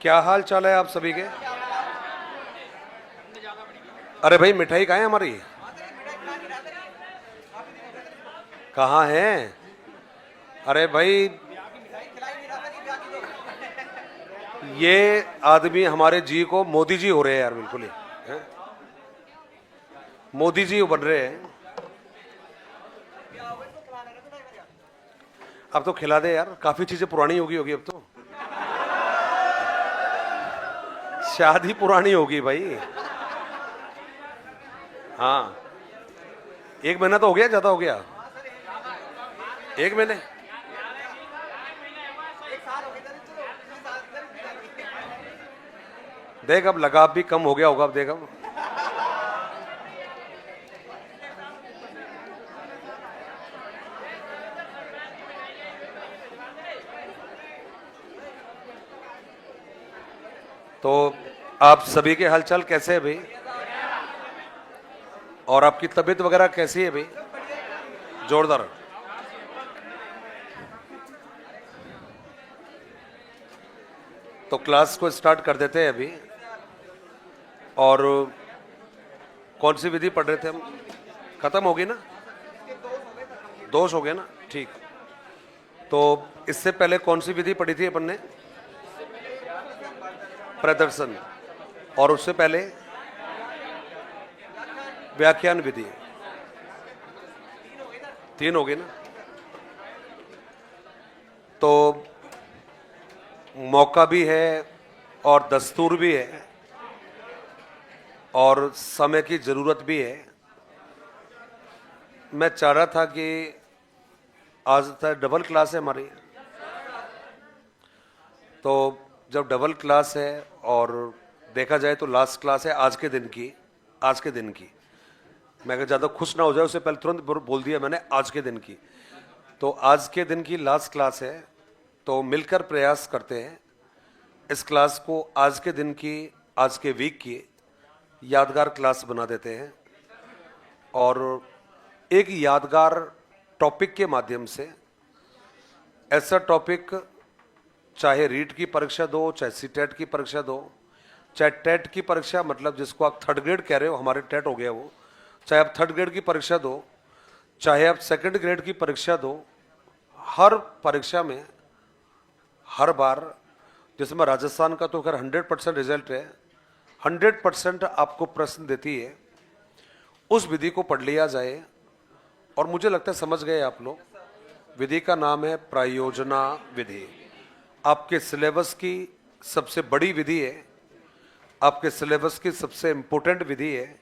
क्या हाल चाल है आप सभी के? अरे भाई मिठाई कहाँ है हमारी? कहाँ है? अरे भाई ये आदमी हमारे जी को मोदी जी हो रहे हैं यार, बिल्कुल ही हैं? मोदी जी बन रहे हैं। अब तो खिला दे यार, काफी चीजें पुरानी होगी होगी अब तो। शादी पुरानी होगी भाई। हाँ, एक महीना तो हो गया, ज्यादा हो गया। एक महीने। देख अब लगाव भी कम हो गया होगा, अब देख अब। तो आप सभी के हालचाल कैसे है भाई? और आपकी तबीयत वगैरह कैसी है भाई? जोरदार। तो क्लास को स्टार्ट कर देते हैं अभी। और कौन सी विधि पढ़ रहे थे हम? खत्म हो गई ना? दोष हो गए ना? ठीक। तो इससे पहले कौन सी विधि पढ़ी थी अपन ने? प्रदर्शन। और उससे पहले व्याख्यान विधि। तीन हो गए ना? तो मौका भी है और दस्तूर भी है और समय की जरूरत भी है। मैं चाह रहा था कि आज तक डबल क्लास है हमारी, तो जब डबल क्लास है और देखा जाए तो लास्ट क्लास है आज के दिन की। आज के दिन की मैं अगर ज़्यादा खुश ना हो जाए उससे पहले तुरंत बोल दिया मैंने आज के दिन की। तो आज के दिन की लास्ट क्लास है, तो मिलकर प्रयास करते हैं इस क्लास को आज के दिन की, आज के वीक की यादगार क्लास बना देते हैं और एक यादगार टॉपिक के माध्यम से, ऐसा टॉपिक चाहे रीट की परीक्षा दो, चाहे सीटेट की परीक्षा दो, चाहे टेट की परीक्षा, मतलब जिसको आप थर्ड ग्रेड कह रहे हो, हमारे टेट हो गया वो, चाहे आप थर्ड ग्रेड की परीक्षा दो, चाहे आप सेकंड ग्रेड की परीक्षा दो, हर परीक्षा में हर बार, जिसमें राजस्थान का तो खैर 100% रिजल्ट है, 100% आपको प्रश्न देती है, उस विधि को पढ़ लिया जाए। और मुझे लगता है समझ गए आप लोग, विधि का नाम है प्रायोजना विधि। आपके सिलेबस की सबसे बड़ी विधि है, आपके सिलेबस की सबसे इंपॉर्टेंट विधि है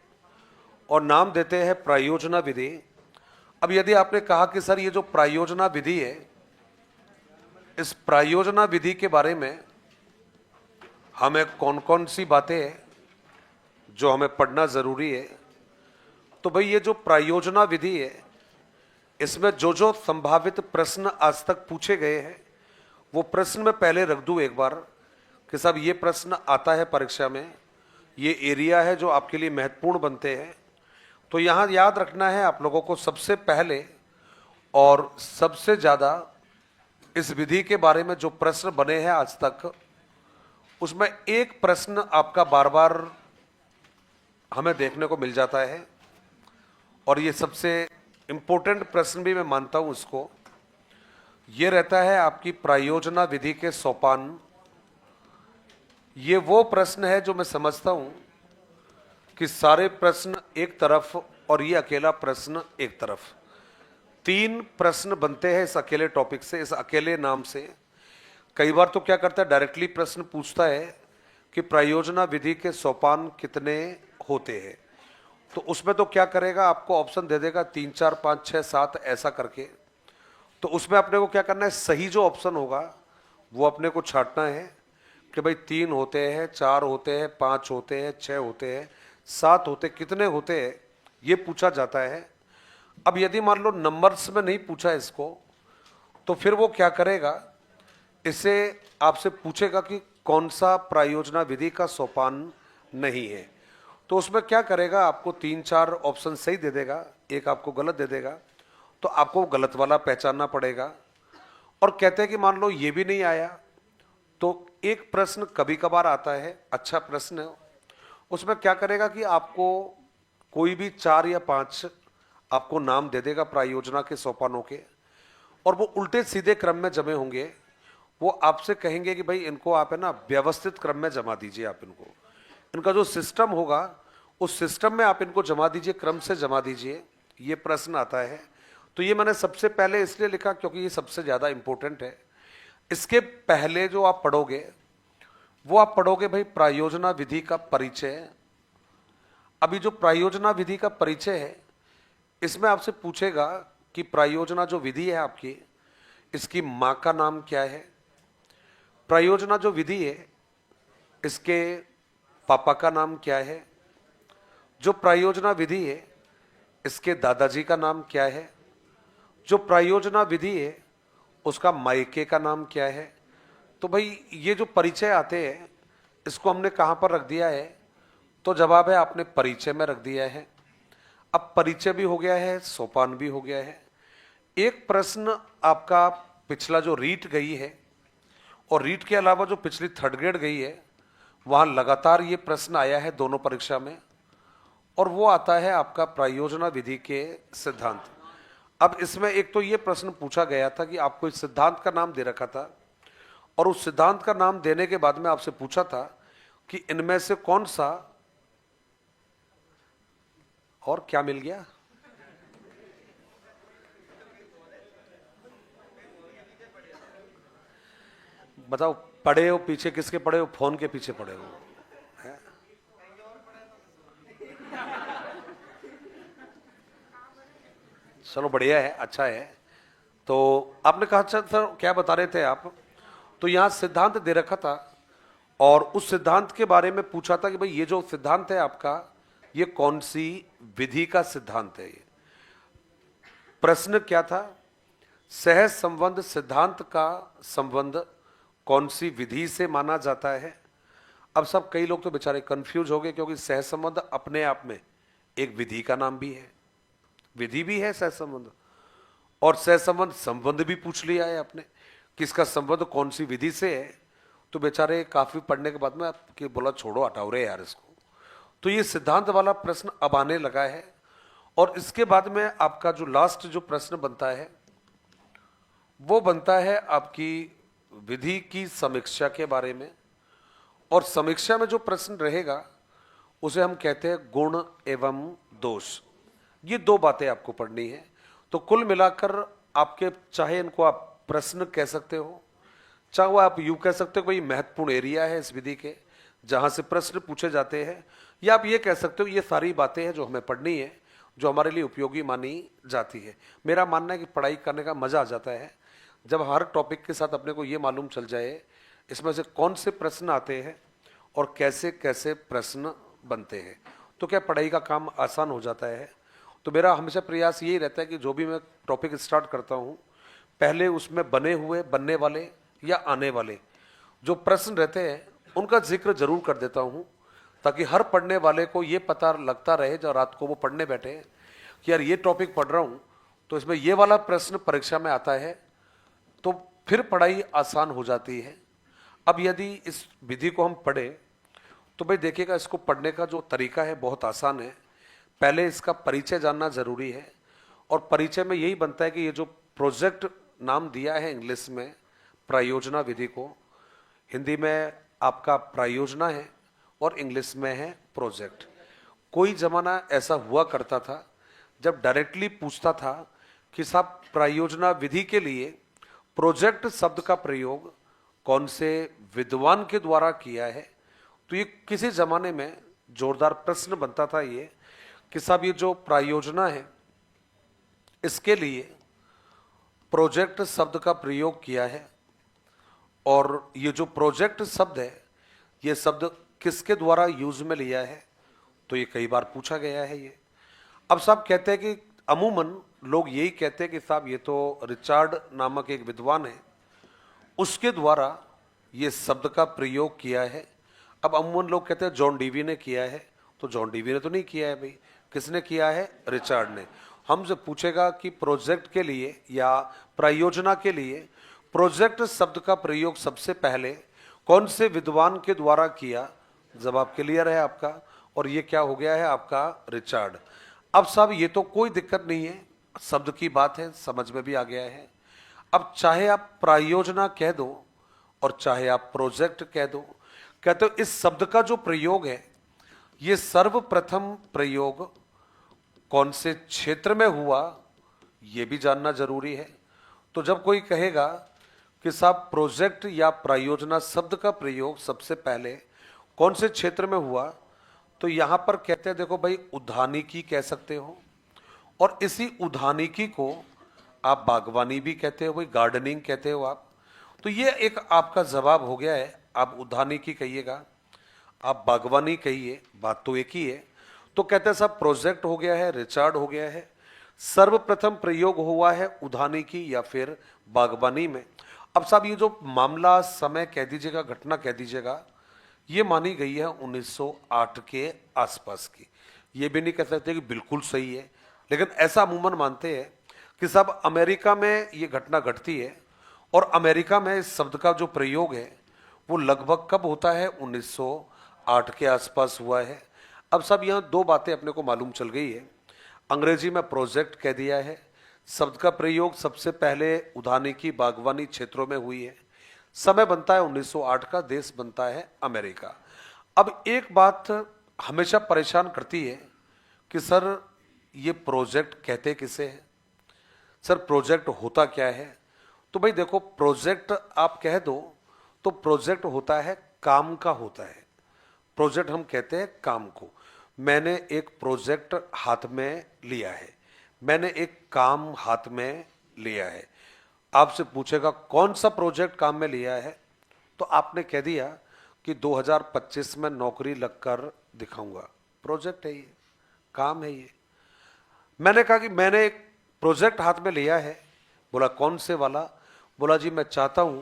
और नाम देते हैं प्रायोजना विधि। अब यदि आपने कहा कि सर ये जो प्रायोजना विधि है, इस प्रायोजना विधि के बारे में हमें कौन कौन सी बातें हैं जो हमें पढ़ना जरूरी है, तो भाई ये जो प्रायोजना विधि है इसमें जो जो संभावित प्रश्न आज तक पूछे गए हैं वो प्रश्न मैं पहले रख दूं एक बार कि साहब ये प्रश्न आता है परीक्षा में, ये एरिया है जो आपके लिए महत्वपूर्ण बनते हैं। तो यहाँ याद रखना है आप लोगों को, सबसे पहले और सबसे ज़्यादा इस विधि के बारे में जो प्रश्न बने हैं आज तक, उसमें एक प्रश्न आपका बार बार हमें देखने को मिल जाता है और ये सबसे इंपॉर्टेंट प्रश्न भी मैं मानता हूं उसको, ये रहता है आपकी प्रायोजना विधि के सोपान। ये वो प्रश्न है जो मैं समझता हूं कि सारे प्रश्न एक तरफ और ये अकेला प्रश्न एक तरफ, तीन प्रश्न बनते हैं इस अकेले टॉपिक से, इस अकेले नाम से। कई बार तो क्या करता है, डायरेक्टली प्रश्न पूछता है कि प्रायोजना विधि के सोपान कितने होते हैं, तो उसमें तो क्या करेगा, आपको ऑप्शन दे देगा 3 4 5 6 7 ऐसा करके। तो उसमें अपने को क्या करना है, सही जो ऑप्शन होगा वो अपने को छांटना है कि भाई 3 होते हैं, 4 होते हैं, 5 होते हैं, 6 होते हैं, 7 होते, कितने होते हैं, ये पूछा जाता है। अब यदि मान लो नंबर्स में नहीं पूछा इसको, तो फिर वो क्या करेगा, इसे आपसे पूछेगा कि कौन सा प्रायोजना विधि का सोपान नहीं है। तो उसमें क्या करेगा, आपको 3 4 ऑप्शन सही दे देगा, एक आपको गलत दे देगा, तो आपको गलत वाला पहचानना पड़ेगा। और कहते हैं कि मान लो ये भी नहीं आया तो एक प्रश्न कभी कभार आता है, अच्छा प्रश्न है, उसमें क्या करेगा कि आपको कोई भी 4 या 5 आपको नाम दे देगा प्रायोजना के सोपानों के, और वो उल्टे सीधे क्रम में जमे होंगे। वो आपसे कहेंगे कि भाई इनको आप है ना व्यवस्थित क्रम में जमा दीजिए, आप इनको, इनका जो सिस्टम होगा उस सिस्टम में आप इनको जमा दीजिए, क्रम से जमा दीजिए। ये प्रश्न आता है। तो ये मैंने सबसे पहले इसलिए लिखा क्योंकि ये सबसे ज़्यादा इंपॉर्टेंट है। इसके पहले जो आप पढ़ोगे वो आप पढ़ोगे भाई प्रायोजना विधि का परिचय। अभी जो प्रायोजना विधि का परिचय है, इसमें आपसे पूछेगा कि प्रायोजना जो विधि है आपकी, इसकी मां का नाम क्या है। प्रायोजना जो विधि है, इसके पापा का नाम क्या है। जो प्रायोजना विधि है, इसके दादाजी का नाम क्या है। जो प्रायोजना विधि है, उसका मायके का नाम क्या है। तो भाई ये जो परिचय आते हैं, इसको हमने कहां पर रख दिया है, तो जवाब है आपने परिचय में रख दिया है। अब परिचय भी हो गया है, सोपान भी हो गया है। एक प्रश्न आपका पिछला जो रीट गई है, और रीट के अलावा जो पिछली 3rd ग्रेड गई है, वहां लगातार ये प्रश्न आया है दोनों परीक्षा में, और वो आता है आपका प्रायोजना विधि के सिद्धांत। अब इसमें एक तो ये प्रश्न पूछा गया था कि आपको इस सिद्धांत का नाम दे रखा था, और उस सिद्धांत का नाम देने के बाद में आपसे पूछा था कि इनमें से कौन सा, और क्या मिल गया, बताओ। पड़े हो पीछे, किसके पड़े हो? फोन के पीछे पड़े हो है? चलो बढ़िया है, अच्छा है। तो आपने कहा अच्छा सर क्या बता रहे थे आप, तो यहां सिद्धांत दे रखा था, और उस सिद्धांत के बारे में पूछा था कि भाई ये जो सिद्धांत है आपका, ये कौन सी विधि का सिद्धांत है। ये प्रश्न क्या था, सहज संबंध सिद्धांत का संबंध कौन सी विधि से माना जाता है। अब सब कई लोग तो बेचारे कंफ्यूज हो गए, क्योंकि सहज संबंध अपने आप में एक विधि का नाम भी है, विधि भी है सहज संबंध, और सहज संबंध संबंध भी पूछ लिया है आपने कि इसका संबंध कौन सी विधि से है। तो बेचारे काफी पढ़ने के बाद में आपके बोला छोड़ो हटाओ रे यार इसको। तो ये सिद्धांत वाला प्रश्न अब आने लगा है, और इसके बाद में आपका जो लास्ट जो प्रश्न बनता है, वो बनता है आपकी विधि की समीक्षा के बारे में। और समीक्षा में जो प्रश्न रहेगा उसे हम कहते हैं गुण एवं दोष। ये 2 बातें आपको पढ़नी है। तो कुल मिलाकर आपके, चाहे इनको आप प्रश्न कह सकते हो, चाहे वो आप यूं कह सकते हो कोई महत्वपूर्ण एरिया है इस विधि के जहां से प्रश्न पूछे जाते हैं, या आप ये कह सकते हो ये सारी बातें हैं जो हमें पढ़नी है, जो हमारे लिए उपयोगी मानी जाती है। मेरा मानना है कि पढ़ाई करने का मजा आ जाता है जब हर टॉपिक के साथ अपने को ये मालूम चल जाए इसमें से कौन से प्रश्न आते हैं और कैसे कैसे प्रश्न बनते हैं, तो क्या पढ़ाई का काम आसान हो जाता है। तो मेरा हमेशा प्रयास यही रहता है कि जो भी मैं टॉपिक स्टार्ट करता हूँ, पहले उसमें बने हुए, बनने वाले या आने वाले जो प्रश्न रहते हैं उनका जिक्र जरूर कर देता हूँ, ताकि हर पढ़ने वाले को ये पता लगता रहे जब रात को वो पढ़ने बैठे कि यार ये टॉपिक पढ़ रहा हूँ तो इसमें ये वाला प्रश्न परीक्षा में आता है, तो फिर पढ़ाई आसान हो जाती है। अब यदि इस विधि को हम पढ़े तो भाई देखिएगा, इसको पढ़ने का जो तरीका है बहुत आसान है। पहले इसका परिचय जानना जरूरी है, और परिचय में यही बनता है कि ये जो प्रोजेक्ट नाम दिया है इंग्लिश में प्रायोजना विधि को, हिंदी में आपका प्रायोजना है और इंग्लिश में है प्रोजेक्ट। कोई जमाना ऐसा हुआ करता था जब डायरेक्टली पूछता था कि साहब प्रायोजना विधि के लिए प्रोजेक्ट शब्द का प्रयोग कौन से विद्वान के द्वारा किया है, तो ये किसी जमाने में जोरदार प्रश्न बनता था ये कि साहब ये जो प्रायोजना है इसके लिए प्रोजेक्ट शब्द का प्रयोग किया है, और ये जो प्रोजेक्ट शब्द है ये शब्द किसके द्वारा यूज में लिया है, तो ये कई बार पूछा गया है ये। अब साहब कहते हैं कि अमूमन लोग यही कहते हैं कि साहब ये तो रिचार्ड नामक एक विद्वान है, उसके द्वारा ये शब्द का प्रयोग किया है। अब अमूमन लोग कहते हैं जॉन डीवी ने किया है, तो जॉन डीवी ने तो नहीं किया है भाई, किसने किया है? रिचार्ड ने। हमसे पूछेगा कि प्रोजेक्ट के लिए या प्रायोजना के लिए प्रोजेक्ट शब्द का प्रयोग सबसे पहले कौन से विद्वान के द्वारा किया? जवाब क्लियर है आपका, और ये क्या हो गया है आपका? रिचार्ड। अब साहब ये तो कोई दिक्कत नहीं है, शब्द की बात है, समझ में भी आ गया है। अब चाहे आप प्रायोजना कह दो और चाहे आप प्रोजेक्ट कह दो, कहते हो इस शब्द का जो प्रयोग है, ये सर्वप्रथम प्रयोग कौन से क्षेत्र में हुआ, ये भी जानना जरूरी है। तो जब कोई कहेगा कि साहब प्रोजेक्ट या प्रायोजना शब्द का प्रयोग सबसे पहले कौन से क्षेत्र में हुआ, तो यहां पर कहते हैं देखो भाई, उद्यानिकी कह सकते हो, और इसी उद्यानिकी को आप बागवानी भी कहते हो, भाई गार्डनिंग कहते हो आप। तो ये एक आपका जवाब हो गया है। आप उद्यानिकी कहिएगा, आप बागवानी कहिए, बात तो एक ही है। तो कहते हैं साहब प्रोजेक्ट हो गया है, रिचार्ड हो गया है, सर्वप्रथम प्रयोग हुआ है उद्यानिकी या फिर बागवानी में। अब साहब ये जो मामला, समय कह दीजिएगा, घटना कह दीजिएगा, ये मानी गई है 1908 के आसपास की। ये भी नहीं कह सकते कि बिल्कुल सही है, लेकिन ऐसा अमूमन मानते हैं कि साहब अमेरिका में ये घटना घटती है, और अमेरिका में इस शब्द का जो प्रयोग है वो लगभग कब होता है? 1908 के आसपास हुआ है। अब साहब यहाँ दो बातें अपने को मालूम चल गई है। अंग्रेजी में प्रोजेक्ट कह दिया है, शब्द का प्रयोग सबसे पहले उद्यानिकी बागवानी क्षेत्रों में हुई है, समय बनता है 1908 का, देश बनता है अमेरिका। अब एक बात हमेशा परेशान करती है कि सर ये प्रोजेक्ट कहते किसे हैं, सर प्रोजेक्ट होता क्या है? तो भाई देखो, प्रोजेक्ट आप कह दो तो प्रोजेक्ट होता है काम का होता है। प्रोजेक्ट हम कहते हैं काम को। मैंने एक प्रोजेक्ट हाथ में लिया है, मैंने एक काम हाथ में लिया है। आपसे पूछेगा कौन सा प्रोजेक्ट काम में लिया है, तो आपने कह दिया कि 2025 में नौकरी लगकर दिखाऊंगा। प्रोजेक्ट है ये, काम है ये। मैंने कहा कि मैंने एक प्रोजेक्ट हाथ में लिया है। बोला कौन से वाला? बोला जी मैं चाहता हूं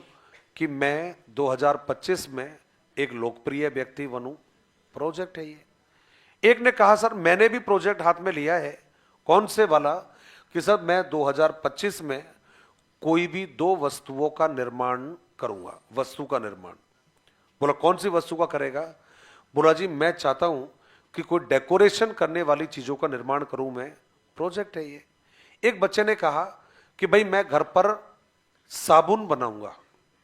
कि मैं 2025 में एक लोकप्रिय व्यक्ति बनूं। प्रोजेक्ट है ये। एक ने कहा सर मैंने भी प्रोजेक्ट हाथ में लिया है। कौन से वाला? कि सर मैं 2025 में कोई भी दो वस्तुओं का निर्माण करूंगा, वस्तु का निर्माण। बोला कौन सी वस्तु का करेगा? बोला जी मैं चाहता हूं कि कोई डेकोरेशन करने वाली चीजों का निर्माण करूं मैं। प्रोजेक्ट है ये। एक बच्चे ने कहा कि भाई मैं घर पर साबुन बनाऊंगा।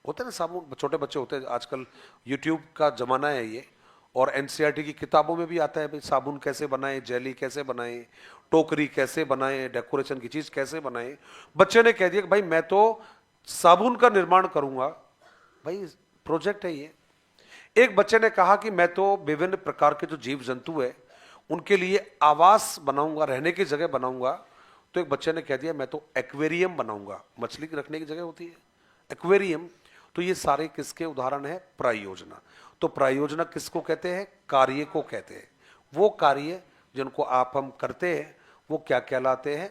होते ना साबुन, छोटे बच्चे होते हैं, आजकल यूट्यूब का जमाना है ये, और एनसीईआरटी की किताबों में भी आता है भाई साबुन कैसे बनाएं, जेली कैसे बनाएं, टोकरी कैसे बनाएं, डेकोरेशन की चीज कैसे बनाएं। बच्चे ने कह दिया कि भाई मैं तो साबुन का निर्माण करूंगा। भाई प्रोजेक्ट है ये। एक बच्चे ने कहा कि मैं तो विभिन्न प्रकार के जो जीव जंतु है उनके लिए आवास बनाऊंगा, रहने की जगह बनाऊंगा। तो एक बच्चे ने कह दिया मैं तो एक्वेरियम बनाऊंगा, मछली की रखने की जगह होती है एक्वेरियम। तो ये सारे किसके उदाहरण है? प्रायोजना। तो प्रायोजना किसको कहते हैं? कार्य को कहते हैं। वो कार्य जिनको आप हम करते हैं वो क्या कहलाते हैं?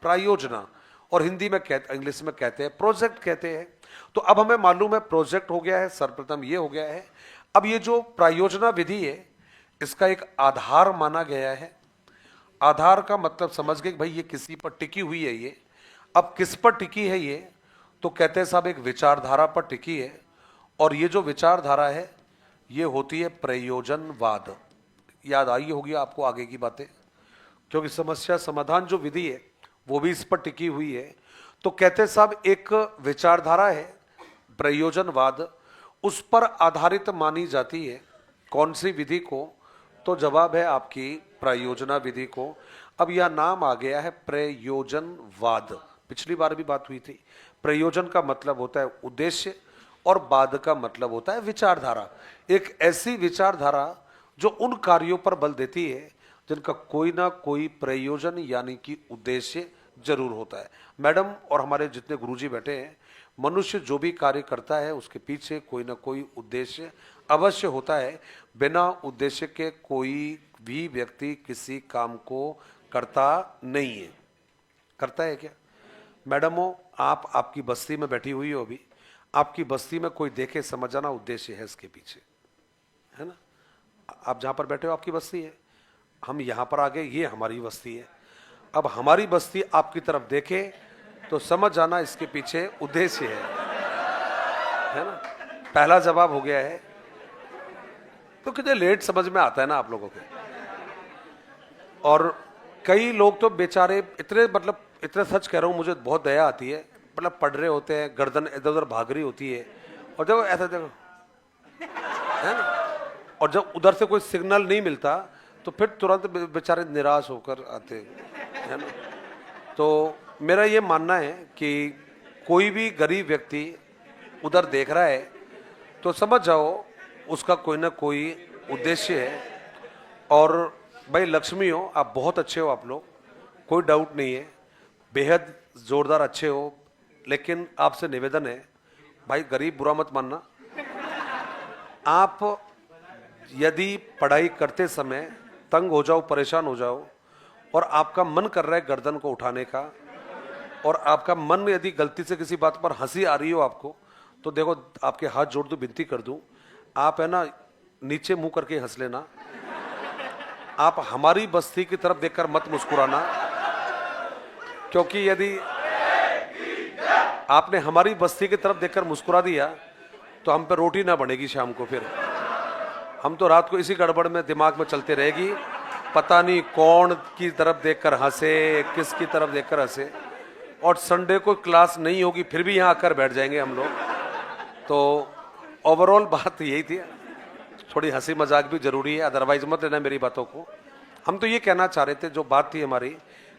प्रायोजना। और हिंदी में इंग्लिश में कहते हैं प्रोजेक्ट कहते हैं। तो अब हमें मालूम है प्रोजेक्ट हो गया है, सर्वप्रथम ये हो गया है। अब ये जो प्रायोजना विधि है इसका एक आधार माना गया है। आधार का मतलब समझ गए कि भाई ये किसी पर टिकी हुई है ये। अब किस पर टिकी है ये? तो कहते हैं साहब एक विचारधारा पर टिकी है, और ये जो विचारधारा है ये होती है प्रयोजनवाद। याद आई होगी आपको आगे की बातें, क्योंकि समस्या समाधान जो विधि है वो भी इस पर टिकी हुई है। तो कहते हैं साहब एक विचारधारा है प्रयोजनवाद, उस पर आधारित मानी जाती है। कौन सी विधि को? तो जवाब है आपकी प्रयोजना विधि को। अब यह नाम आ गया है प्रयोजनवाद। पिछली बार भी बात हुई थी। प्रयोजन का मतलब होता है उद्देश्य, और वाद का मतलब होता है विचारधारा। एक ऐसी विचारधारा जो उन कार्यों पर बल देती है जिनका कोई ना कोई प्रयोजन यानी कि उद्देश्य जरूर होता है। मैडम और हमारे जितने गुरुजी बैठे हैं, मनुष्य जो भी कार्य करता है उसके पीछे कोई ना कोई उद्देश्य अवश्य होता है। बिना उद्देश्य के कोई भी व्यक्ति किसी काम को करता नहीं है। करता है क्या? मैडमों आप आपकी बस्ती में बैठी हुई हो, अभी आपकी बस्ती में कोई देखे समझ जाना उद्देश्य है इसके पीछे, है ना? आप जहां पर बैठे हो आपकी बस्ती है, हम यहां पर आ गए, ये हमारी बस्ती है। अब हमारी बस्ती आपकी तरफ देखे तो समझ जाना इसके पीछे उद्देश्य है ना? पहला जवाब हो गया है। तो कितने लेट समझ में आता है ना आप लोगों के। और कई लोग तो बेचारे इतने, मतलब इतने, सच कह रहा हूँ, मुझे बहुत दया आती है। मतलब पढ़ रहे होते हैं, गर्दन इधर उधर भाग रही होती है, और जब ऐसा देखो, है ना, और जब उधर से कोई सिग्नल नहीं मिलता तो फिर तुरंत बेचारे निराश होकर आते है ना। तो मेरा ये मानना है कि कोई भी गरीब व्यक्ति उधर देख रहा है तो समझ जाओ उसका कोई ना कोई उद्देश्य है। और भाई लक्ष्मी हो, आप बहुत अच्छे हो, आप लोग, कोई डाउट नहीं है, बेहद जोरदार अच्छे हो। लेकिन आपसे निवेदन है भाई, गरीब बुरा मत मानना। आप यदि पढ़ाई करते समय तंग हो जाओ, परेशान हो जाओ, और आपका मन कर रहा है गर्दन को उठाने का, और आपका मन यदि गलती से किसी बात पर हंसी आ रही हो आपको, तो देखो आपके हाथ जोड़ दूं, विनती कर दूं, आप है ना नीचे मुंह करके हंस लेना। आप हमारी बस्ती की तरफ देखकर मत मुस्कुराना, क्योंकि यदि आपने हमारी बस्ती की तरफ देखकर मुस्कुरा दिया तो हम पे रोटी ना बनेगी शाम को। फिर हम तो रात को इसी गड़बड़ में दिमाग में चलते रहेगी, पता नहीं कौन की तरफ देखकर हंसे, किसकी तरफ देखकर हंसे, और संडे को क्लास नहीं होगी फिर भी यहाँ आकर बैठ जाएंगे हम लोग। तो ओवरऑल बात यही थी, थोड़ी हंसी मजाक भी जरूरी है, अदरवाइज मत लेना मेरी बातों को। हम तो ये कहना चाह रहे थे, जो बात थी हमारी,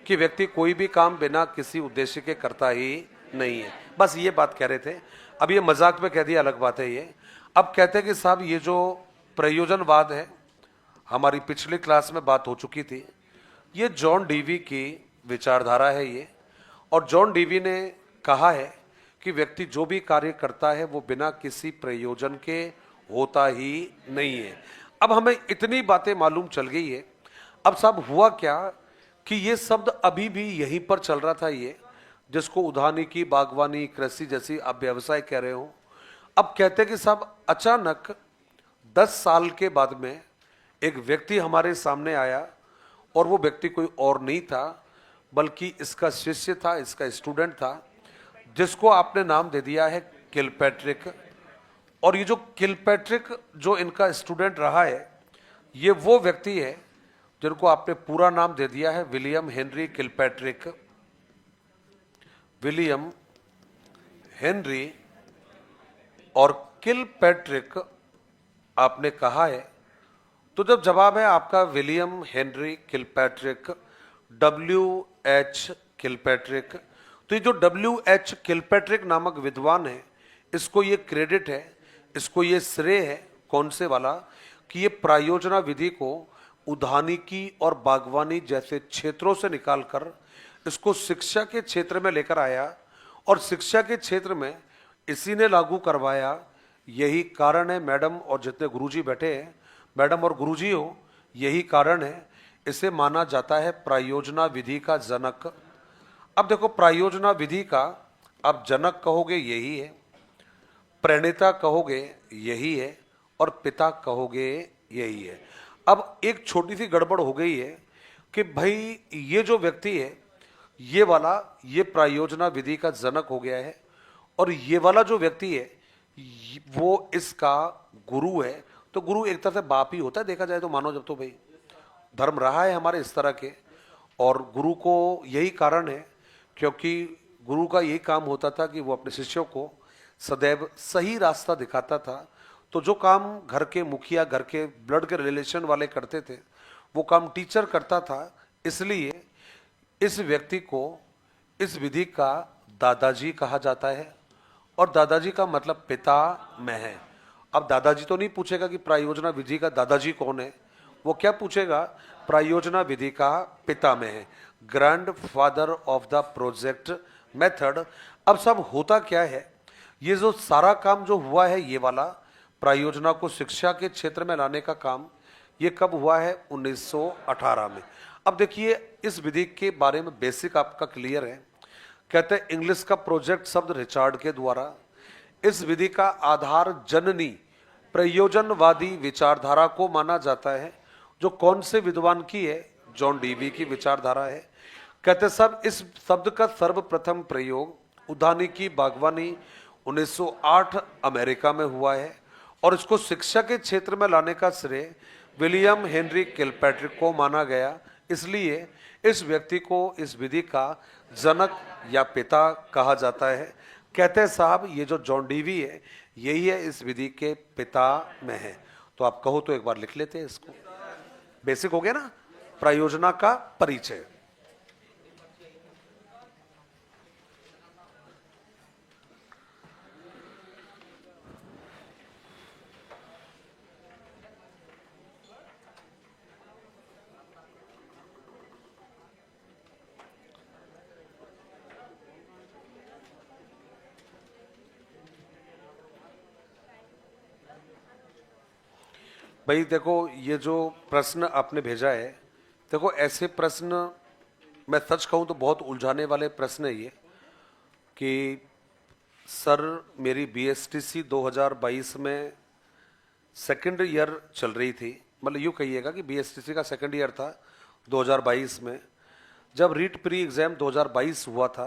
कि व्यक्ति कोई भी काम बिना किसी उद्देश्य के करता ही नहीं है, बस ये बात कह रहे थे। अब ये मजाक में कह दिया, अलग बात है ये। अब कहते हैं कि साहब ये जो प्रयोजनवाद है, हमारी पिछली क्लास में बात हो चुकी थी, ये जॉन डीवी की विचारधारा है ये। और जॉन डीवी ने कहा है कि व्यक्ति जो भी कार्य करता है वो बिना किसी प्रयोजन के होता ही नहीं है। अब हमें इतनी बातें मालूम चल गई है। अब साहब हुआ क्या कि ये शब्द अभी भी यहीं पर चल रहा था, ये जिसको उद्यानिकी, बागवानी, कृषि जैसी आप व्यवसाय कह रहे हो। अब कहते कि साहब अचानक 10 साल के बाद में एक व्यक्ति हमारे सामने आया, और वो व्यक्ति कोई और नहीं था बल्कि इसका शिष्य था, इसका स्टूडेंट था, जिसको आपने नाम दे दिया है किलपैट्रिक। और ये जो किलपैट्रिक जो इनका स्टूडेंट रहा है, ये वो व्यक्ति है जिनको आपने पूरा नाम दे दिया है William Henry Kilpatrick. William Henry और किलपैट्रिक आपने कहा है, तो जब जवाब है आपका William Henry Kilpatrick, WH Kilpatrick, तो ये जो WH किलपैट्रिक नामक विद्वान है, इसको ये क्रेडिट है, इसको ये श्रेय है, कौन से वाला, कि ये प्रायोजना विधि को उद्यानिकी और बागवानी जैसे क्षेत्रों से निकालकर इसको शिक्षा के क्षेत्र में लेकर आया, और शिक्षा के क्षेत्र में इसी ने लागू करवाया। यही कारण है मैडम और जितने गुरुजी बैठे हैं, मैडम और गुरुजी हो, यही कारण है इसे माना जाता है प्रायोजना विधि का जनक। अब देखो, प्रायोजना विधि का आप जनक कहोगे यही है, प्रणेता कहोगे यही है, और पिता कहोगे यही है। अब एक छोटी सी गड़बड़ हो गई है कि भाई ये जो व्यक्ति है, ये वाला, ये प्रायोजना विधि का जनक हो गया है, और ये वाला जो व्यक्ति है वो इसका गुरु है। तो गुरु एक तरह से बाप ही होता है, देखा जाए तो, मानो जब तो भाई धर्म रहा है हमारे इस तरह के। और गुरु को यही कारण है क्योंकि गुरु का यही काम होता था कि वो अपने शिष्यों को सदैव सही रास्ता दिखाता था। तो जो काम घर के मुखिया, घर के ब्लड के रिलेशन वाले करते थे, वो काम टीचर करता था। इसलिए इस व्यक्ति को इस विधि का दादाजी कहा जाता है, और दादाजी का मतलब पिता में है। अब दादाजी तो नहीं पूछेगा कि प्रायोजना विधि का दादाजी कौन है, वो क्या पूछेगा, प्रायोजना विधि का पिता में है, grand father of the project method. अब सब होता क्या है, ये जो सारा काम जो हुआ है, ये वाला प्रायोजना को शिक्षा के क्षेत्र में लाने का काम, ये कब हुआ है, 1918 में। अब देखिए, इस विधि के बारे में बेसिक आपका क्लियर है। कहते हैं इंग्लिश का प्रोजेक्ट शब्द रिचार्ड के द्वारा। इस विधि का आधार जननी प्रयोजनवादी विचारधारा को माना जाता है, जो कौन से विद्वान की है, जॉन डीवी की विचारधारा है। कहते सब इस शब्द का सर्वप्रथम प्रयोग उद्यानिकी, बागवानी 1908 अमेरिका में हुआ है और इसको शिक्षा के क्षेत्र में लाने का श्रेय विलियम हेनरी किलपैट्रिक को माना गया। इसलिए इस व्यक्ति को इस विधि का जनक या पिता कहा जाता है। कहते हैं साहब ये जो जॉन डीवी है यही है इस विधि के पिता में है। तो आप कहो तो एक बार लिख लेते हैं इसको। बेसिक हो गया ना, प्रयोजना का परिचय। भाई देखो ये जो प्रश्न आपने भेजा है, देखो ऐसे प्रश्न मैं सच कहूं तो बहुत उलझाने वाले प्रश्न है ये कि सर मेरी बीएसटीसी 2022 में सेकेंड ईयर चल रही थी, मतलब यूँ कहिएगा कि बीएसटीसी का सेकेंड ईयर था 2022 में। जब रीट प्री एग्ज़ाम 2022 हुआ था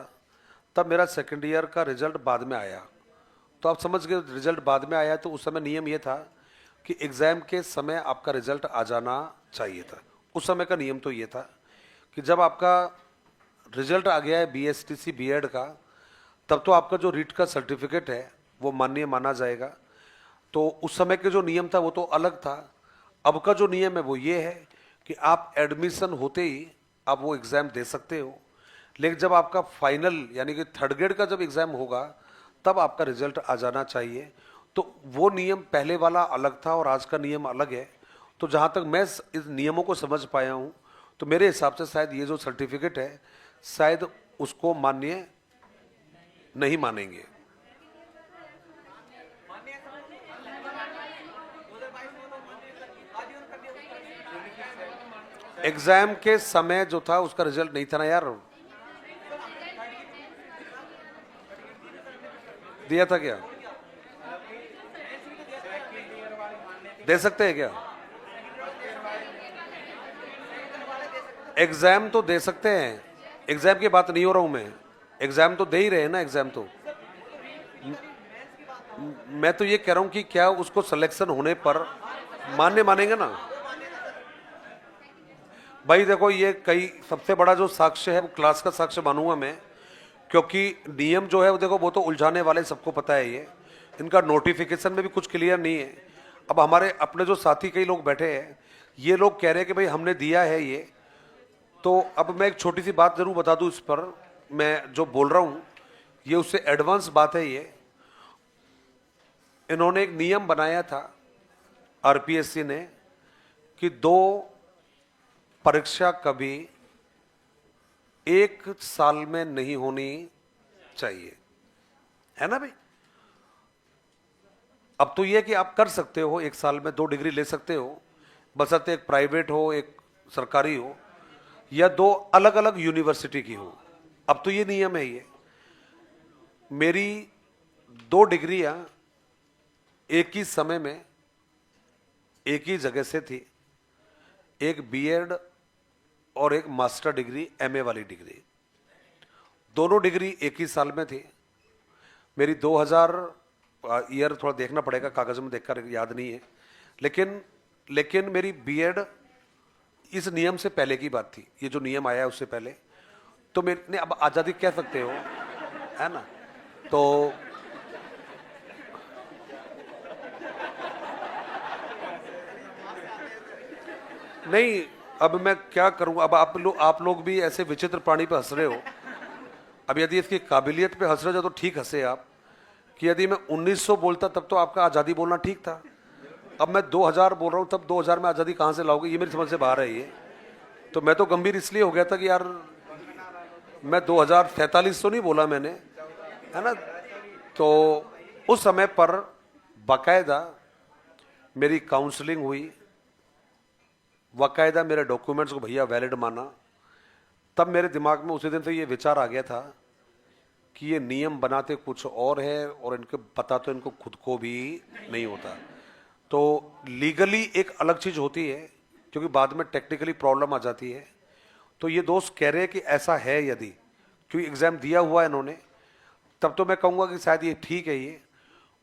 तब मेरा सेकेंड ईयर का रिजल्ट बाद में आया। तो आप समझ गए रिजल्ट बाद में आया तो उस समय नियम ये था कि एग्ज़ाम के समय आपका रिजल्ट आ जाना चाहिए था। उस समय का नियम तो ये था कि जब आपका रिजल्ट आ गया है बीएसटीसी बीएड का, तब तो आपका जो रीट का सर्टिफिकेट है वो मान्य माना जाएगा। तो उस समय के जो नियम था वो तो अलग था। अब का जो नियम है वो ये है कि आप एडमिशन होते ही आप वो एग्ज़ाम दे सकते हो, लेकिन जब आपका फाइनल यानी कि थर्ड ग्रेड का जब एग्ज़ाम होगा तब आपका रिजल्ट आ जाना चाहिए। तो वो नियम पहले वाला अलग था और आज का नियम अलग है। तो जहाँ तक मैं इस नियमों को समझ पाया हूँ तो मेरे हिसाब से शायद ये जो सर्टिफिकेट है शायद उसको मान्य नहीं मानेंगे। एग्जाम के समय जो था उसका रिजल्ट नहीं था ना यार, दिया था क्या? दे सकते हैं क्या? एग्जाम तो दे सकते हैं, एग्जाम की बात नहीं हो रहा हूं मैं, एग्जाम तो दे ही रहे हैं ना। एग्जाम तो मैं तो ये कह रहा हूं कि क्या उसको सिलेक्शन होने पर मान्य मानेंगे ना। भाई देखो ये कई सबसे बड़ा जो साक्ष्य है वो क्लास का साक्ष्य मानूंगा मैं, क्योंकि नियम जो है वो देखो वो तो उलझाने वाले सबको पता है। ये इनका नोटिफिकेशन में भी कुछ क्लियर नहीं है। अब हमारे अपने जो साथी कई लोग बैठे हैं ये लोग कह रहे हैं कि भाई हमने दिया है ये। तो अब मैं एक छोटी सी बात जरूर बता दूं इस पर, मैं जो बोल रहा हूं ये उससे एडवांस बात है। ये इन्होंने एक नियम बनाया था आरपीएससी ने कि 2 परीक्षा कभी एक साल में नहीं होनी चाहिए, है ना भाई। अब तो यह कि आप कर सकते हो एक साल में 2 डिग्री ले सकते हो, बशर्ते एक प्राइवेट हो एक सरकारी हो या 2 अलग अलग यूनिवर्सिटी की हो। अब तो ये नियम है। ये मेरी 2 डिग्रियां एक ही समय में एक ही जगह से थी, एक बीएड और एक मास्टर डिग्री एमए वाली डिग्री। दोनों डिग्री एक ही साल में थी। मेरी 2000 ईयर थोड़ा देखना पड़ेगा, कागज में देखकर याद नहीं है, लेकिन मेरी बीएड इस नियम से पहले की बात थी। ये जो नियम आया है उससे पहले। तो मेरे अब आज़ादी कह सकते हो, है ना। तो नहीं, अब मैं क्या करूं। अब आप लोग भी ऐसे विचित्र प्राणी पे हंस रहे हो। अब यदि इसकी काबिलियत पे हंस रहे हो तो ठीक हंसे आप, कि यदि मैं 1900 बोलता तब तो आपका आज़ादी बोलना ठीक था। अब मैं 2000 बोल रहा हूं, तब 2000 में आज़ादी कहां से लाओगे, ये मेरी समझ से बाहर है ये। तो मैं तो गंभीर इसलिए हो गया था कि यार मैं 2047 तो नहीं बोला मैंने, है ना। तो उस समय पर बाकायदा मेरी काउंसलिंग हुई, बाकायदा मेरे डॉक्यूमेंट्स को भैया वैलिड माना। तब मेरे दिमाग में उसी दिन से ये विचार आ गया था कि ये नियम बनाते कुछ और है और इनके पता तो इनको खुद को भी नहीं होता। तो लीगली एक अलग चीज़ होती है क्योंकि बाद में टेक्निकली प्रॉब्लम आ जाती है। तो ये दोस्त कह रहे हैं कि ऐसा है, यदि क्योंकि एग्ज़ाम दिया हुआ है इन्होंने, तब तो मैं कहूँगा कि शायद ये ठीक है ये।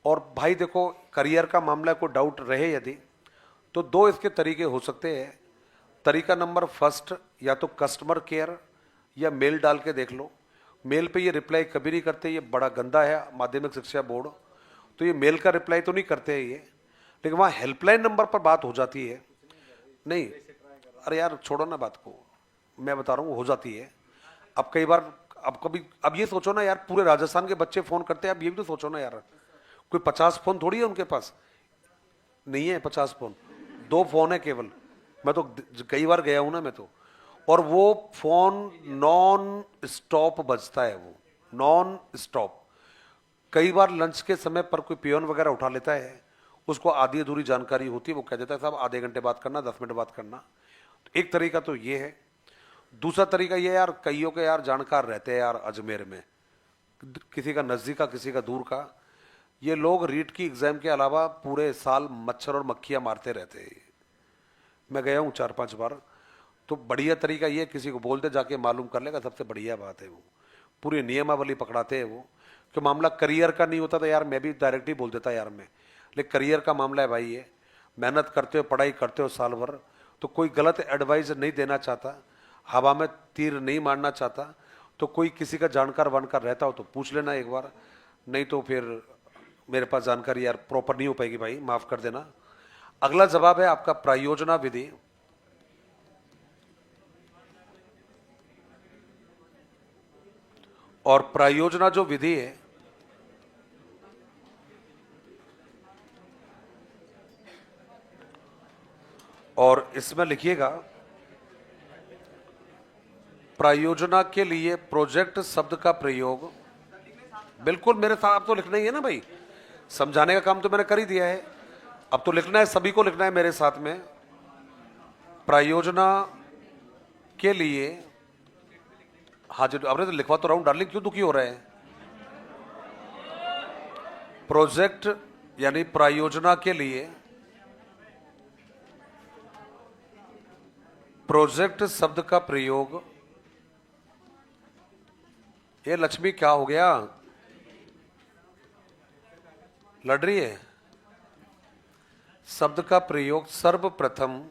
और भाई देखो, करियर का मामला कोई डाउट रहे यदि, तो दो इसके तरीके हो सकते हैं। तरीका नंबर फर्स्ट, या तो कस्टमर केयर या मेल डाल के देख लो। मेल पे ये रिप्लाई कभी नहीं करते, ये बड़ा गंदा है माध्यमिक शिक्षा बोर्ड, तो ये मेल का रिप्लाई तो नहीं करते हैं ये, लेकिन वहाँ हेल्पलाइन नंबर पर बात हो जाती है। नहीं, अरे यार छोड़ो ना बात को, मैं बता रहा हूँ हो जाती है। अब कई बार, अब कभी, अब ये सोचो ना यार, पूरे राजस्थान के बच्चे फोन करते हैं, अब ये भी तो सोचो ना यार, कोई 50 फोन थोड़ी है उनके पास, नहीं है 50 फोन, 2 फोन है केवल। मैं तो कई बार गया हूं ना मैं तो, और वो फोन नॉन स्टॉप बजता है, वो नॉन स्टॉप। कई बार लंच के समय पर कोई पियोन वगैरह उठा लेता है, उसको आधी अधूरी जानकारी होती है, वो कह देता है साहब आधे घंटे बात करना, 10 मिनट बात करना। तो एक तरीका तो ये है। दूसरा तरीका ये यार, कईयों के यार जानकार रहते हैं यार अजमेर में, किसी का नज़दीक का किसी का दूर का, ये लोग रीट की एग्जाम के अलावा पूरे साल मच्छर और मक्खियां मारते रहते हैं। मैं गया हूँ 4-5 बार। तो बढ़िया तरीका ये, किसी को बोल दे जाके मालूम कर लेगा, सबसे बढ़िया बात है। वो पूरी नियमावली पकड़ाते हैं वो। कि मामला करियर का नहीं होता था यार, मैं भी डायरेक्ट ही बोल देता यार मैं, लेकिन करियर का मामला है भाई, ये मेहनत करते हो, पढ़ाई करते हो साल भर, तो कोई गलत एडवाइस नहीं देना चाहता, हवा में तीर नहीं मारना चाहता, तो कोई किसी का जानकार वानकार रहता हो तो पूछ लेना एक बार, नहीं तो फिर मेरे पास जानकारी यार प्रॉपर नहीं हो पाएगी भाई, माफ कर देना। अगला जवाब है आपका प्रायोजना विधि। और प्रायोजना जो विधि है, और इसमें लिखिएगा प्रायोजना के लिए प्रोजेक्ट शब्द का प्रयोग, बिल्कुल मेरे साथ आप तो लिखना ही है ना भाई, समझाने का काम तो मैंने कर ही दिया है, अब तो लिखना है, सभी को लिखना है मेरे साथ में। प्रायोजना के लिए, हाँ जी, आपने तो लिखवा तो रहा हूं डार्लिंग, क्यों दुखी हो रहे हैं। प्रोजेक्ट यानी प्रायोजना के लिए, प्रोजेक्ट शब्द का प्रयोग। ये लक्ष्मी क्या हो गया, लड़ रही है। शब्द का प्रयोग सर्वप्रथम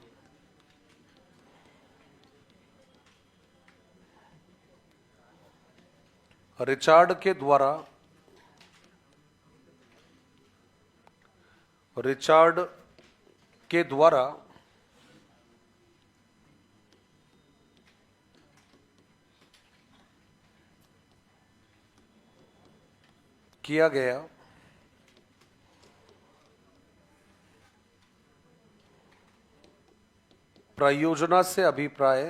रिचार्ड के द्वारा, रिचार्ड के द्वारा किया गया प्रायोजना से अभिप्राय,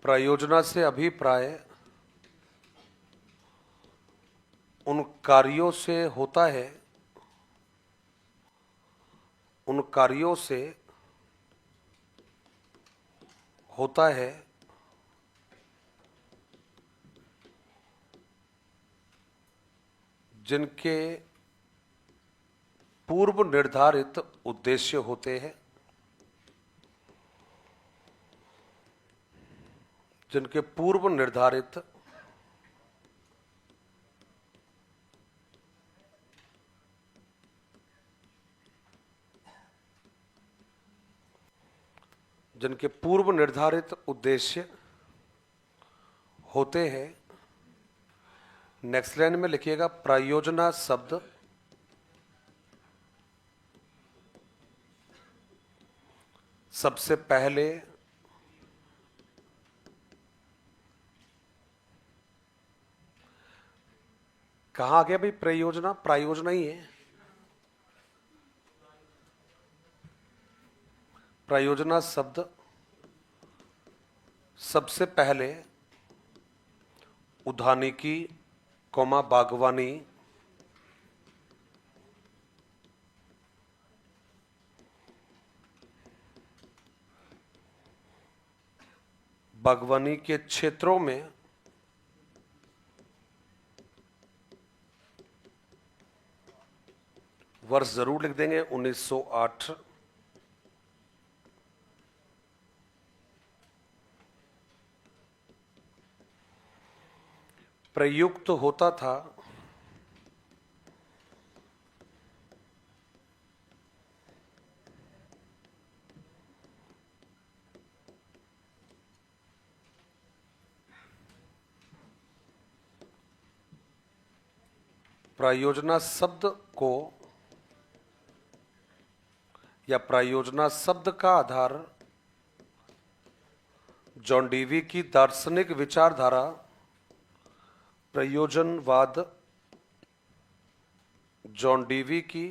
प्रायोजना से अभिप्राय उन कार्यों से होता है, उन कार्यों से होता है जिनके पूर्व निर्धारित उद्देश्य होते हैं, जिनके पूर्व निर्धारित जिनके पूर्व निर्धारित उद्देश्य होते हैं। नेक्स्ट लाइन में लिखिएगा प्रायोजना शब्द सबसे पहले कहाँ आ गया भाई, प्रयोजना प्रायोजना ही है, प्रायोजना शब्द सबसे पहले उद्यानिकी कौमा बागवानी बागवानी के क्षेत्रों में वर्ष जरूर लिख देंगे 1908, प्रयुक्त होता था प्रायोजना शब्द को या प्रायोजना शब्द का आधार जॉन डीवी की दार्शनिक विचारधारा प्रयोजनवाद जॉन डीवी की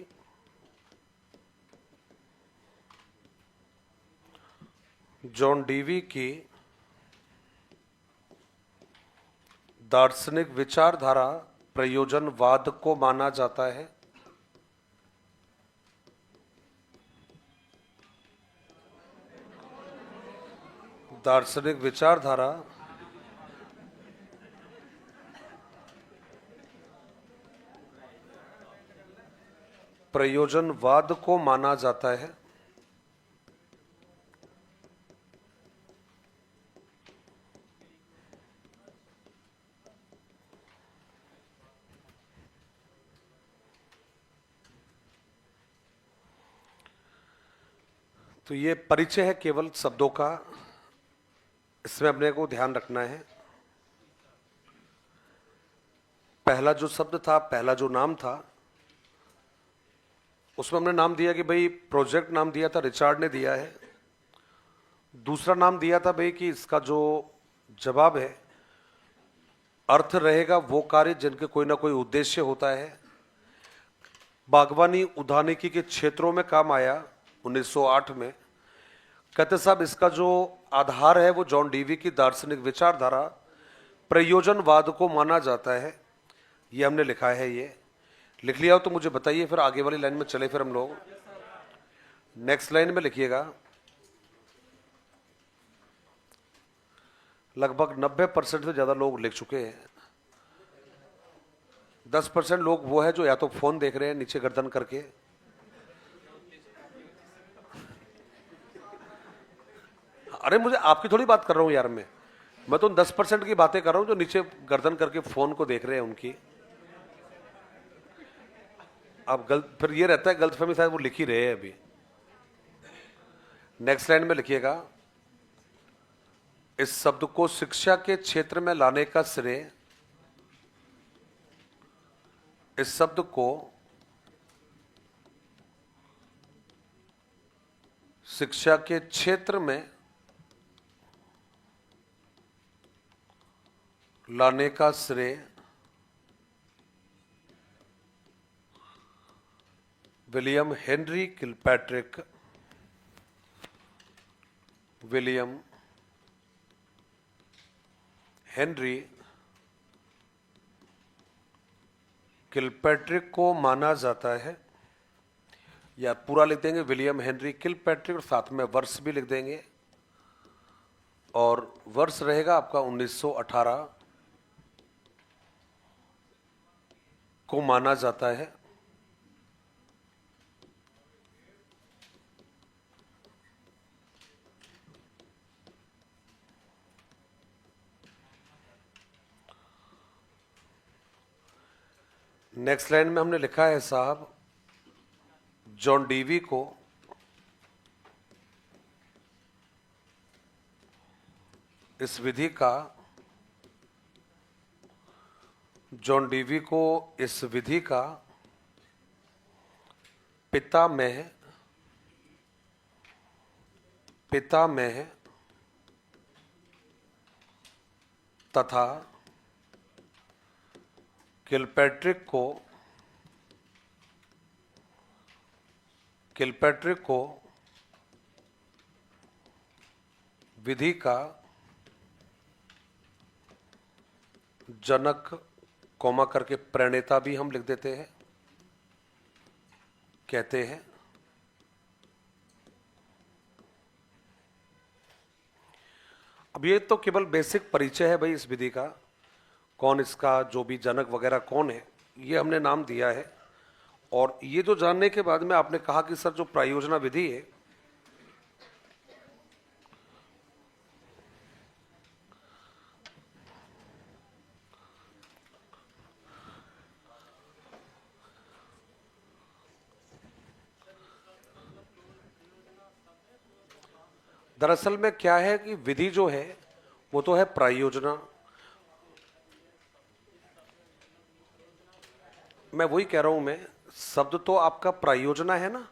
दार्शनिक विचारधारा प्रयोजनवाद को माना जाता है। दार्शनिक विचारधारा प्रयोजनवाद को माना जाता है। तो ये परिचय है केवल शब्दों का, इसमें अपने को ध्यान रखना है। पहला जो शब्द था, पहला जो नाम था, उसमें हमने नाम दिया कि भाई प्रोजेक्ट नाम दिया था, रिचार्ड ने दिया है। दूसरा नाम दिया था भाई कि इसका जो जवाब है, अर्थ रहेगा वो कार्य जिनके कोई ना कोई उद्देश्य होता है। बागवानी उद्यानिकी के क्षेत्रों में काम आया 1908 में। कहते साहब इसका जो आधार है वो जॉन डीवी की दार्शनिक विचारधारा प्रयोजनवाद को माना जाता है। ये हमने लिखा है, ये लिख लिया हो तो मुझे बताइए, फिर आगे वाली लाइन में चले। फिर हम लोग नेक्स्ट लाइन में लिखिएगा। लगभग 90% से ज्यादा लोग लिख चुके हैं। 10% लोग वो है जो या तो फोन देख रहे हैं नीचे गर्दन करके, अरे मुझे आपकी थोड़ी बात कर रहा हूं यार, मैं तो 10% की बातें कर रहा हूं जो नीचे गर्दन करके फोन को देख रहे हैं उनकी। अब फिर ये रहता है गलतफहमी, शायद वो लिख ही रहे हैं अभी। नेक्स्ट लाइन में लिखिएगा, इस शब्द को शिक्षा के क्षेत्र में लाने का श्रेय, इस शब्द को शिक्षा के क्षेत्र में लाने का श्रेय William Henry Kilpatrick, William Henry Kilpatrick को माना जाता है। या पूरा लिख देंगे विलियम हेनरी किलपैट्रिक, और साथ में वर्ष भी लिख देंगे, और वर्ष रहेगा आपका 1918 को माना जाता है। नेक्स्ट लाइन में हमने लिखा है साहब, जॉन डीवी को इस विधि का, जॉन डीवी को इस विधि का पितामह तथा किलपैट्रिक को विधि का जनक, कॉमा करके प्रणेता भी हम लिख देते हैं, कहते हैं। अब ये तो केवल बेसिक परिचय है भाई इस विधि का, कौन इसका जो भी जनक वगैरह कौन है, ये हमने नाम दिया है। और ये जो जानने के बाद में आपने कहा कि सर जो प्रायोजना विधि है, दरअसल में क्या है कि विधि जो है वो तो है प्रायोजना। मैं वही कह रहा हूं, मैं शब्द तो आपका प्रायोजना है ना,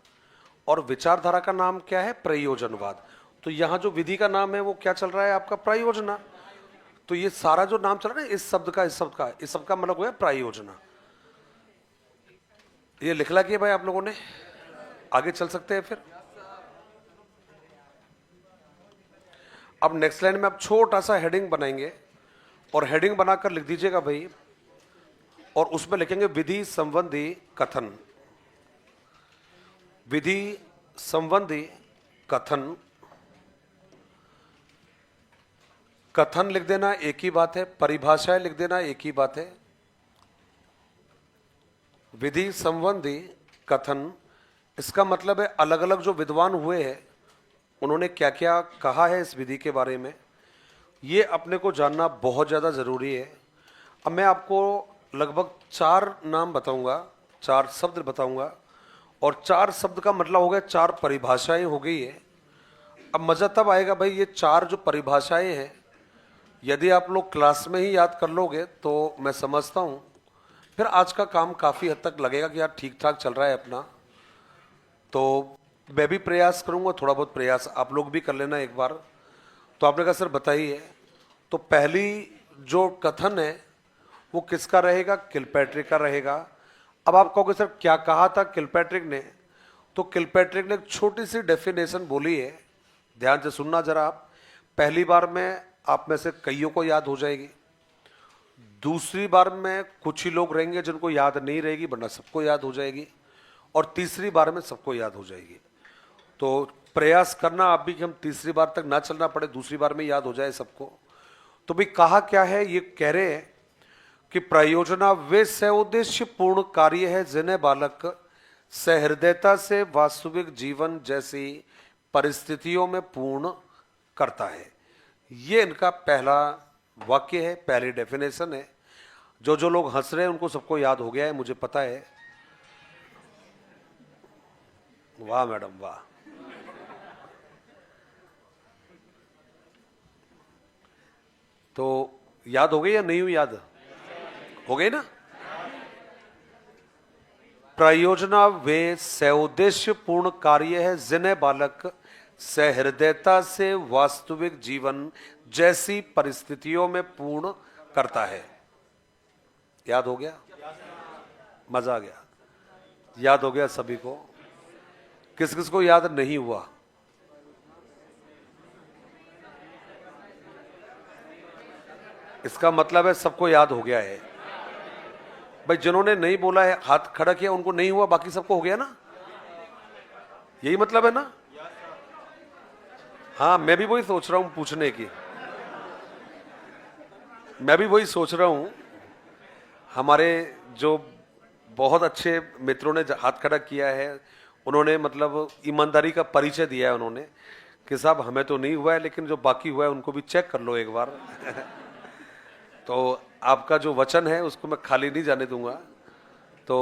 और विचारधारा का नाम क्या है, प्रयोजनवाद। तो यहां जो विधि का नाम है वो क्या चल रहा है आपका, प्रायोजना। तो ये सारा जो नाम चल रहा है ना, इस शब्द का, इस शब्द का मतलब हुआ प्रायोजना। ये लिख ला कि भाई आप लोगों ने, आगे चल सकते हैं फिर। अब नेक्स्ट लाइन में आप छोटा सा हेडिंग बनाएंगे, और हेडिंग बनाकर लिख दीजिएगा भाई, और उसमें लिखेंगे विधि संबंधी कथन। विधि संबंधी कथन। कथन लिख देना एक ही बात है, परिभाषाएं लिख देना एक ही बात है। विधि संबंधी कथन, इसका मतलब है अलग अलग जो विद्वान हुए हैं उन्होंने क्या क्या कहा है इस विधि के बारे में, ये अपने को जानना बहुत ज़्यादा ज़रूरी है। अब मैं आपको लगभग 4 नाम बताऊंगा, 4 शब्द बताऊंगा, और 4 शब्द का मतलब हो गया 4 परिभाषाएं हो गई है। अब मज़ा तब आएगा भाई, ये 4 जो परिभाषाएं हैं यदि आप लोग क्लास में ही याद कर लोगे तो मैं समझता हूँ फिर आज का काम काफ़ी हद तक लगेगा कि यार ठीक ठाक चल रहा है अपना। तो मैं भी प्रयास करूँगा, थोड़ा बहुत प्रयास आप लोग भी कर लेना एक बार। तो आपने कहा सर बताइए, तो पहली जो कथन है वो किसका रहेगा, किलपैट्रिक का रहेगा। अब आप कहोगे सर क्या कहा था किलपैट्रिक ने, तो किलपैट्रिक ने एक छोटी सी डेफिनेशन बोली है, ध्यान से सुनना जरा आप। पहली बार में आप में से कईयों को याद हो जाएगी, दूसरी बार में कुछ ही लोग रहेंगे जिनको याद नहीं रहेगी, वरना सबको याद हो जाएगी, और तीसरी बार में सबको याद हो जाएगी। तो प्रयास करना आप भी कि हम तीसरी बार तक ना चलना पड़े, दूसरी बार में याद हो जाए सबको। तो भाई कहा क्या है, ये कह रहे हैं कि प्रयोजना वे सउद्देश्य पूर्ण कार्य है जिन्हें बालक सहृदयता से वास्तविक जीवन जैसी परिस्थितियों में पूर्ण करता है। ये इनका पहला वाक्य है, पहली डेफिनेशन है। जो जो लोग हंस रहे हैं उनको सबको याद हो गया है, मुझे पता है। वाह मैडम वाह। तो याद हो गई या नहीं हुई, याद हो गई ना। प्रयोजना वे सउद्देश्य पूर्ण कार्य है जिन्हें बालक सहृदयता से वास्तविक जीवन जैसी परिस्थितियों में पूर्ण करता है। याद हो गया, मजा आ गया, याद हो गया सभी को। किस किस को याद नहीं हुआ, इसका मतलब है सबको याद हो गया है। भाई जिन्होंने नहीं बोला है हाथ खड़ा किया उनको नहीं हुआ, बाकी सबको हो गया ना, यही मतलब है ना। हाँ मैं भी वही सोच रहा हूं पूछने की, मैं भी वही सोच रहा हूं। हमारे जो बहुत अच्छे मित्रों ने हाथ खड़ा किया है, उन्होंने मतलब ईमानदारी का परिचय दिया है उन्होंने कि साहब हमें तो नहीं हुआ है, लेकिन जो बाकी हुआ है उनको भी चेक कर लो एक बार। तो आपका जो वचन है उसको मैं खाली नहीं जाने दूंगा। तो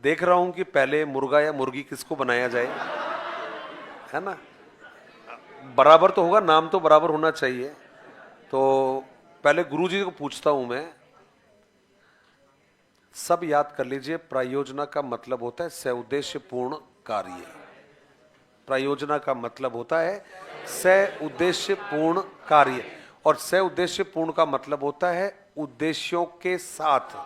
देख रहा हूं कि पहले मुर्गा या मुर्गी किसको बनाया जाए, है ना। बराबर तो होगा, नाम तो बराबर होना चाहिए। तो पहले गुरुजी को पूछता हूं मैं, सब याद कर लीजिए, प्रयोजना का मतलब होता है सउद्देश्य पूर्ण कार्य। प्रयोजना का मतलब होता है सउद्देश्य पूर्ण कार्य, और सउद्देश्य पूर्ण का मतलब होता है उद्देश्यों के साथ,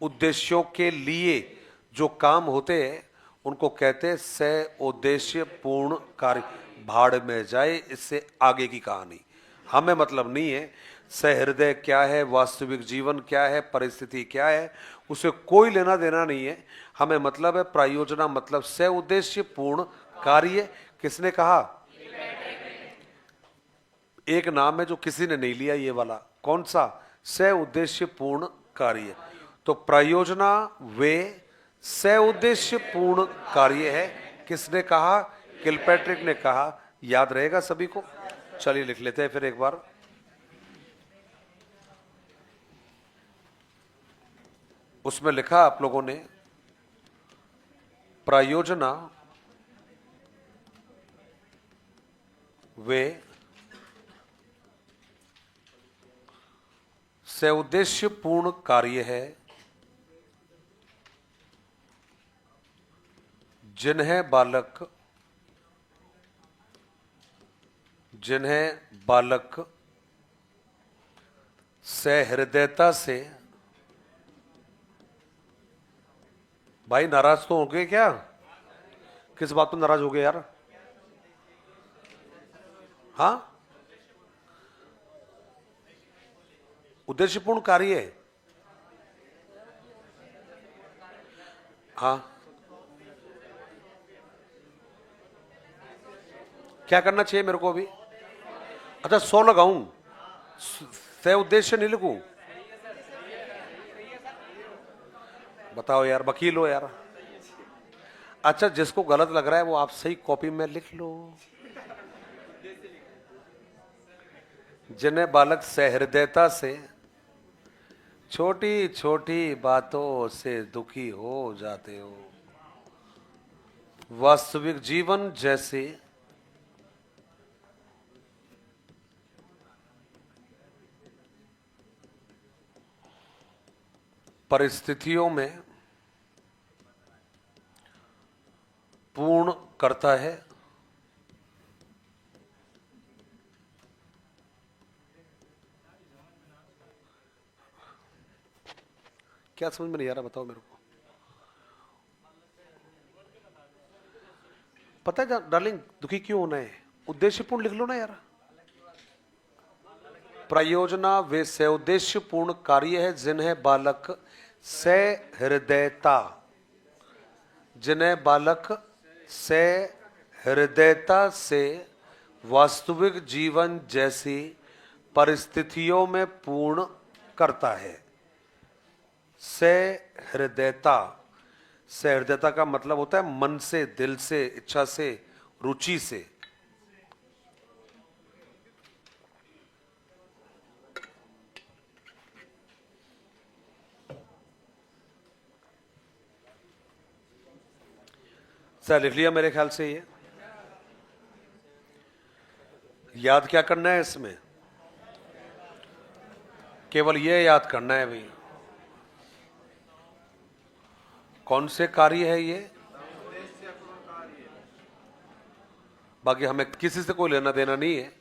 उद्देश्यों के लिए जो काम होते हैं उनको कहते हैं सउद्देश्य पूर्ण कार्य। भाड़ में जाए इससे आगे की कहानी, हमें मतलब नहीं है सहृदय क्या है, वास्तविक जीवन क्या है, परिस्थिति क्या है, उसे कोई लेना देना नहीं है। हमें मतलब है प्रयोजना मतलब सउद्देश्य पूर्ण कार्य। किसने कहा, एक नाम है जो किसी ने नहीं लिया, ये वाला कौन सा, सउद्देश्य पूर्ण कार्य। तो प्रयोजना वे सउद्देश्य पूर्ण कार्य है, किसने कहा, किलपैट्रिक ने कहा। याद रहेगा सभी को, चलिए लिख लेते हैं फिर एक बार। उसमें लिखा आप लोगों ने, प्रयोजना वे से उद्देश्य पूर्ण कार्य है जिन्हें बालक सहृदयता से। भाई नाराज तो हो गए क्या? किस बात पर नाराज हो गए यार? हाँ, उद्देश्यपूर्ण कार्य है। हाँ, क्या करना चाहिए मेरे को अभी? अच्छा, 100 लगाऊं, से उद्देश्य नहीं लिखूं? बताओ यार, वकील हो यार। अच्छा, जिसको गलत लग रहा है वो आप सही कॉपी में लिख लो। जिन्हें बालक सहृदयता से छोटी छोटी बातों से दुखी हो जाते हो, वास्तविक जीवन जैसे परिस्थितियों में पूर्ण करता है। क्या समझ में नहीं आ रहा? बताओ मेरे को। पता है डार्लिंग, दुखी क्यों होना है? उद्देश्यपूर्ण लिख लो ना यार। प्रयोजना वे से उद्देश्यपूर्ण कार्य है जिन्हें बालक सहृदयता, जिन्हें बालक सहृदयता से वास्तविक जीवन जैसी परिस्थितियों में पूर्ण करता है। सहृदयता, सहृदयता का मतलब होता है मन से, दिल से, इच्छा से, रुचि से। सर लिख लिया मेरे ख्याल से। ये याद क्या करना है इसमें? केवल ये याद करना है भाई, कौन से कार्य है ये। बाकी हमें किसी से कोई लेना देना नहीं है,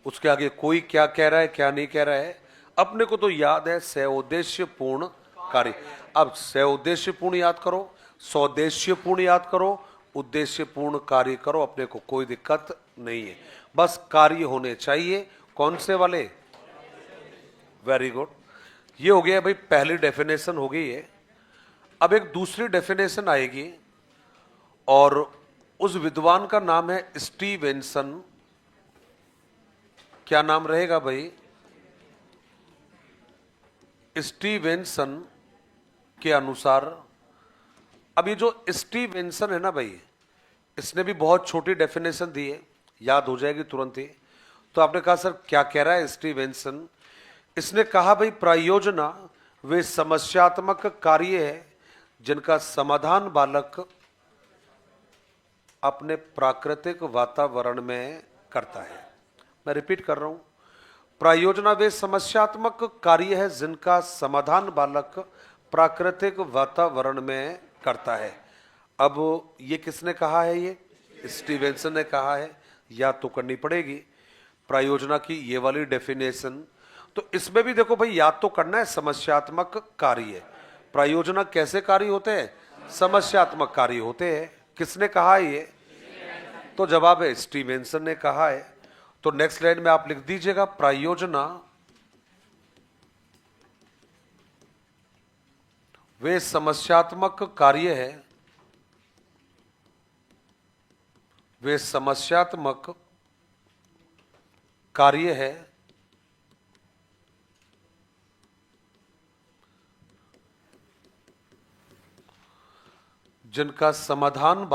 उसके आगे कोई क्या कह रहा है क्या नहीं कह रहा है। अपने को तो याद है सौद्देश्यपूर्ण कार्य। अब सौद्देश्यपूर्ण याद करो, सौदेश्यपूर्ण याद करो, उद्देश्यपूर्ण कार्य करो, अपने को कोई दिक्कत नहीं है। बस कार्य होने चाहिए। कौन से वाले? Very good. ये हो गया भाई, पहली डेफिनेशन हो गई है। अब एक दूसरी डेफिनेशन आएगी और उस विद्वान का नाम है स्टीवेंसन। क्या नाम रहेगा भाई? स्टीवेंसन के अनुसार, अब ये जो स्टीवेंसन है ना भाई, इसने भी बहुत छोटी डेफिनेशन दी है, याद हो जाएगी तुरंत ही। तो आपने कहा सर क्या कह रहा है स्टीवेंसन? इसने कहा भाई प्रयोजना वे समस्यात्मक कार्य है जिनका समाधान बालक अपने प्राकृतिक वातावरण में करता है। मैं रिपीट कर रहा हूं, प्रयोजना वे समस्यात्मक कार्य है जिनका समाधान बालक प्राकृतिक वातावरण में करता है। अब ये किसने कहा है? ये स्टीवेंसन ने कहा है। याद तो करनी पड़ेगी प्रयोजना की ये वाली डेफिनेशन। तो इसमें भी देखो भाई, याद तो करना है, समस्यात्मक कार्य। प्रयोजना कैसे कार्य होते हैं? समस्यात्मक कार्य होते हैं। किसने कहा है ये? तो जवाब है स्टीवेंसन ने कहा है। तो नेक्स्ट लाइन में आप लिख दीजिएगा, प्रयोजना वे समस्यात्मक कार्य है, वे समस्यात्मक कार्य है जिनका समाधान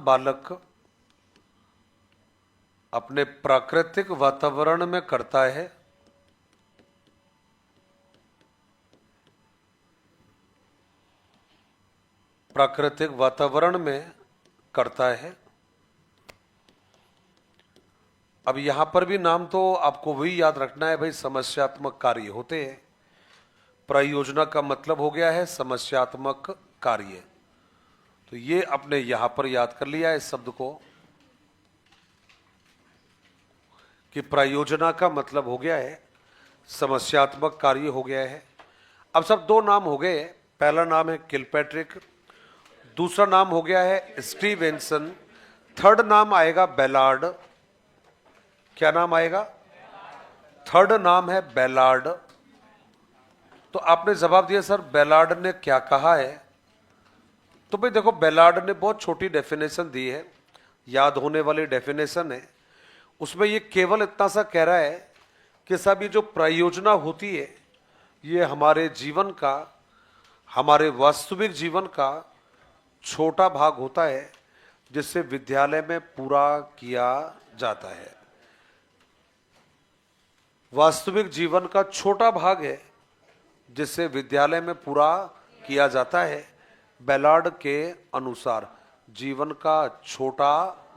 बालक अपने प्राकृतिक वातावरण में करता है। प्राकृतिक वातावरण में करता है। अब यहां पर भी नाम तो आपको वही याद रखना है भाई, समस्यात्मक कार्य होते हैं। प्रयोजना का मतलब हो गया है समस्यात्मक कार्य, तो ये अपने यहां पर याद कर लिया इस शब्द को कि प्रयोजना का मतलब हो गया है समस्यात्मक कार्य हो गया है। अब सब दो नाम हो गए, पहला नाम है किलपैट्रिक, दूसरा नाम हो गया है स्टीवेंसन, थर्ड नाम आएगा बेलार्ड। क्या नाम आएगा? थर्ड नाम है बेलार्ड। तो आपने जवाब दिया सर बेलार्ड ने क्या कहा है, तो भाई देखो बेलार्ड ने बहुत छोटी डेफिनेशन दी है, याद होने वाली डेफिनेशन है। उसमें ये केवल इतना सा कह रहा है कि साहब ये जो प्रयोजना होती है ये हमारे जीवन का, हमारे वास्तविक जीवन का छोटा भाग होता है जिससे विद्यालय में पूरा किया जाता है। वास्तविक जीवन का छोटा भाग है जिससे विद्यालय में पूरा किया जाता है। बेलार्ड के अनुसार जीवन का छोटा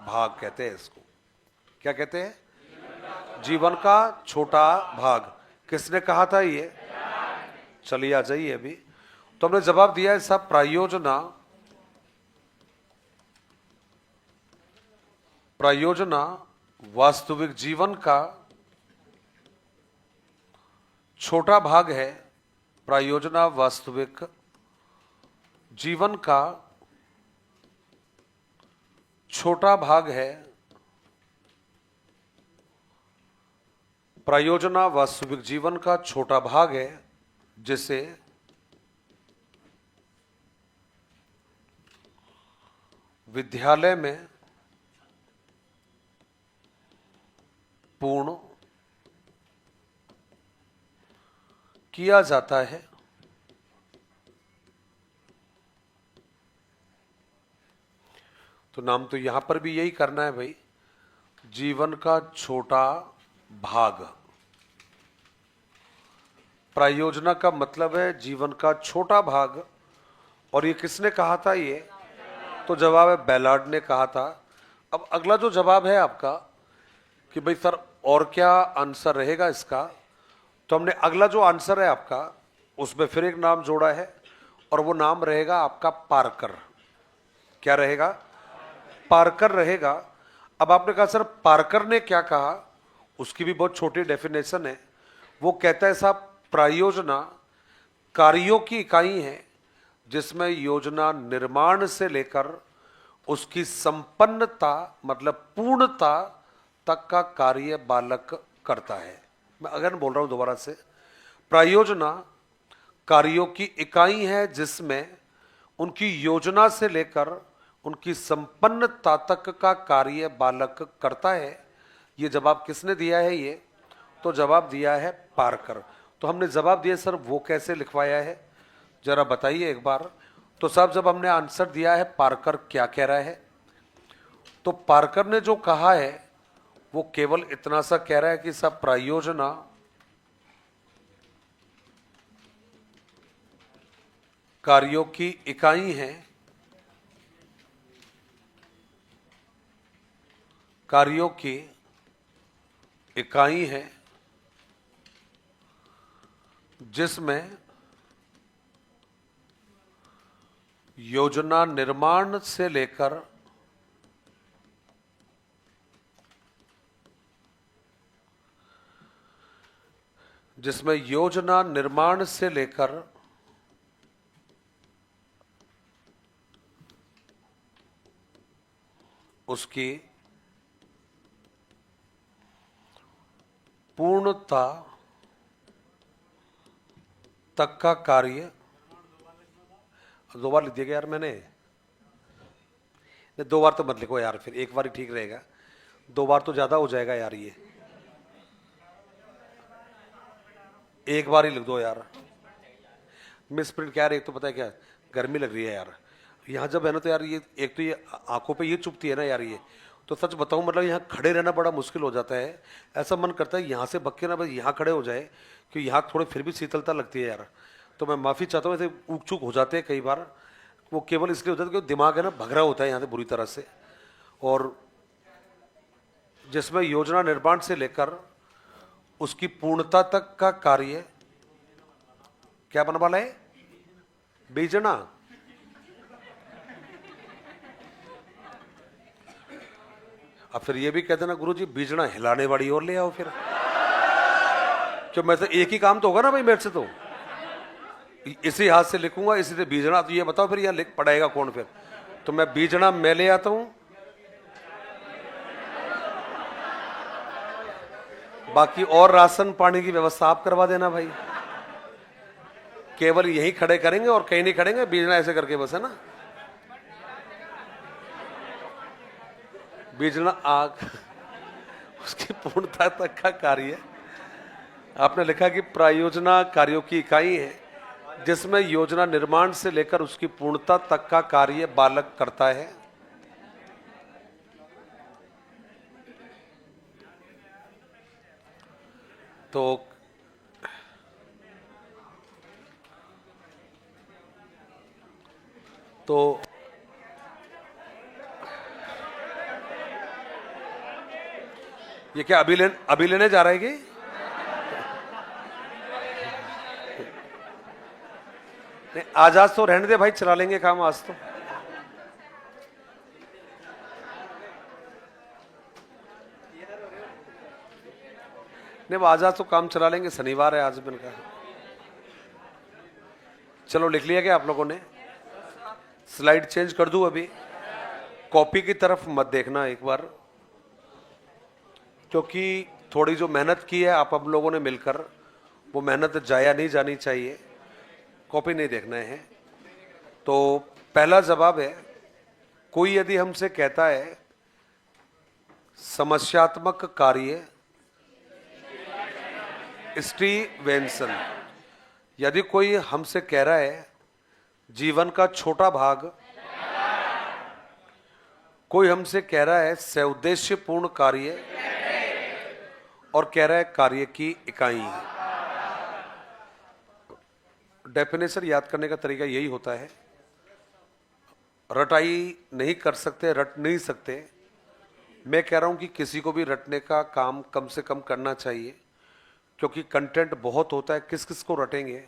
भाग कहते हैं इसको। क्या कहते हैं? जीवन का छोटा भाग। किसने कहा था ये? चलिए आ जाइए अभी। तो हमने जवाब दिया है साहब प्रयोजना वास्तविक जीवन का छोटा भाग है। प्रयोजना वास्तविक जीवन का छोटा भाग है। प्रयोजना वास्तविक जीवन का छोटा भाग है जिसे विद्यालय में पूर्ण किया जाता है। तो नाम तो यहां पर भी यही करना है भाई, जीवन का छोटा भाग। प्रयोजना का मतलब है जीवन का छोटा भाग, और ये किसने कहा था ये? तो जवाब है बेलार्ड ने कहा था। अब अगला जो जवाब है आपका कि भाई सर और क्या आंसर रहेगा इसका, तो हमने अगला जो आंसर है आपका उसमें फिर एक नाम जोड़ा है और वो नाम रहेगा आपका पार्कर। क्या रहेगा? पार्कर रहेगा। अब आपने कहा सर पार्कर ने क्या कहा, उसकी भी बहुत छोटी डेफिनेशन है। वो कहता है साहब प्रयोजना कार्यों की इकाई है जिसमें योजना निर्माण से लेकर उसकी संपन्नता मतलब पूर्णता तक का कार्य बालक करता है। मैं अगर बोल रहा हूं दोबारा से, प्रयोजना कार्यों की इकाई है जिसमें उनकी योजना से लेकर उनकी संपन्नता तक का कार्य बालक करता है। ये जवाब किसने दिया है ये? तो जवाब दिया है पार्कर। तो हमने जवाब दिया सर वो कैसे लिखवाया है जरा बताइए एक बार। तो साहब जब हमने आंसर दिया है पार्कर क्या कह रहा है, तो पार्कर ने जो कहा है वो केवल इतना सा कह रहा है कि सब प्रयोजना कार्यों की इकाई है, कार्यों की इकाई है जिसमें योजना निर्माण से लेकर उसकी पूर्णता तक का कार्य। दो बार लिख दिया यार मैंने, दो बार तो मत लिखो यार, फिर एक बार ही ठीक रहेगा, दो बार तो ज्यादा हो जाएगा यार। ये एक बार ही लिख दो यार। मिस प्रिंट क्या यार, एक तो पता है क्या गर्मी लग रही है यार यहाँ जब है ना, तो यार ये एक तो ये आंखों पे ये चुभती है ना यार, ये तो सच बताऊं मतलब यहाँ खड़े रहना बड़ा मुश्किल हो जाता है। ऐसा मन करता है यहाँ से भग के ना बस यहाँ खड़े हो जाए, क्योंकि यहाँ थोड़े फिर भी शीतलता लगती है यार। तो मैं माफ़ी चाहता हूँ, ऐसे ऊक चूक हो जाते हैं कई बार, वो केवल इसलिए होता है कि दिमाग है ना भगरा होता है यहाँ से बुरी तरह से, और जिसमें योजना निर्माण से लेकर उसकी पूर्णता तक का कार्य क्या बनने वाला है? बीजना। अब फिर ये भी कहते ना गुरु जी बीजना हिलाने वाली और ले आओ फिर, क्यों मैं तो एक ही काम तो होगा ना भाई मेरे से, तो इसी हाथ से लिखूंगा इसी से बीजना। तो ये बताओ फिर यहाँ लिख पढ़ाएगा कौन फिर? तो मैं बीजना मैं ले आता हूं, बाकी और राशन पानी की व्यवस्था आप करवा देना भाई। केवल यही खड़े करेंगे और कहीं नहीं खड़ेंगे, बीजना ऐसे करके बस, है ना? बीजना आग उसकी पूर्णता तक का कार्य। आपने लिखा कि प्रायोजना कार्यों की इकाई है जिसमें योजना निर्माण से लेकर उसकी पूर्णता तक का कार्य बालक करता है। तो ये क्या अभी लेने जा रहा है कि? नहीं, आज तो रहने दे भाई, चला लेंगे काम आज तो। नहीं वो आज तो काम चला लेंगे, शनिवार है आज मैंने कहा। चलो लिख लिया क्या आप लोगों ने? स्लाइड चेंज कर दूं अभी? कॉपी की तरफ मत देखना एक बार, क्योंकि थोड़ी जो मेहनत की है आप हम लोगों ने मिलकर, वो मेहनत जाया नहीं जानी चाहिए। कॉपी नहीं देखना है। तो पहला जवाब है, कोई यदि हमसे कहता है समस्यात्मक कार्य, स्टीवेंसन। यदि कोई हमसे कह रहा है जीवन का छोटा भाग, कोई हमसे कह रहा है सउद्देश्यपूर्ण कार्य, और कह रहा है कार्य की इकाई। डेफिनेशन याद करने का तरीका यही होता है। रटाई नहीं कर सकते, रट नहीं सकते। मैं कह रहा हूं कि किसी को भी रटने का काम कम से कम करना चाहिए, क्योंकि कंटेंट बहुत होता है, किस किस को रटेंगे।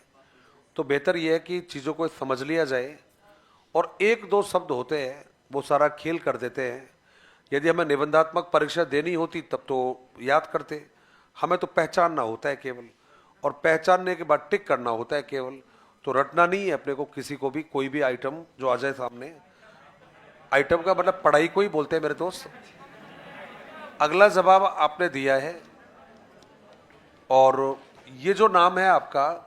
तो बेहतर यह है कि चीज़ों को समझ लिया जाए, और एक दो शब्द होते हैं वो सारा खेल कर देते हैं। यदि हमें निबंधात्मक परीक्षा देनी होती तब तो याद करते, हमें तो पहचानना होता है केवल, और पहचानने के बाद टिक करना होता है केवल। तो रटना नहीं है अपने को किसी को भी, कोई भी आइटम जो आ जाए सामने। आइटम का मतलब पढ़ाई को ही बोलते हैं मेरे दोस्त। अगला जवाब आपने दिया है, और ये जो नाम है आपका,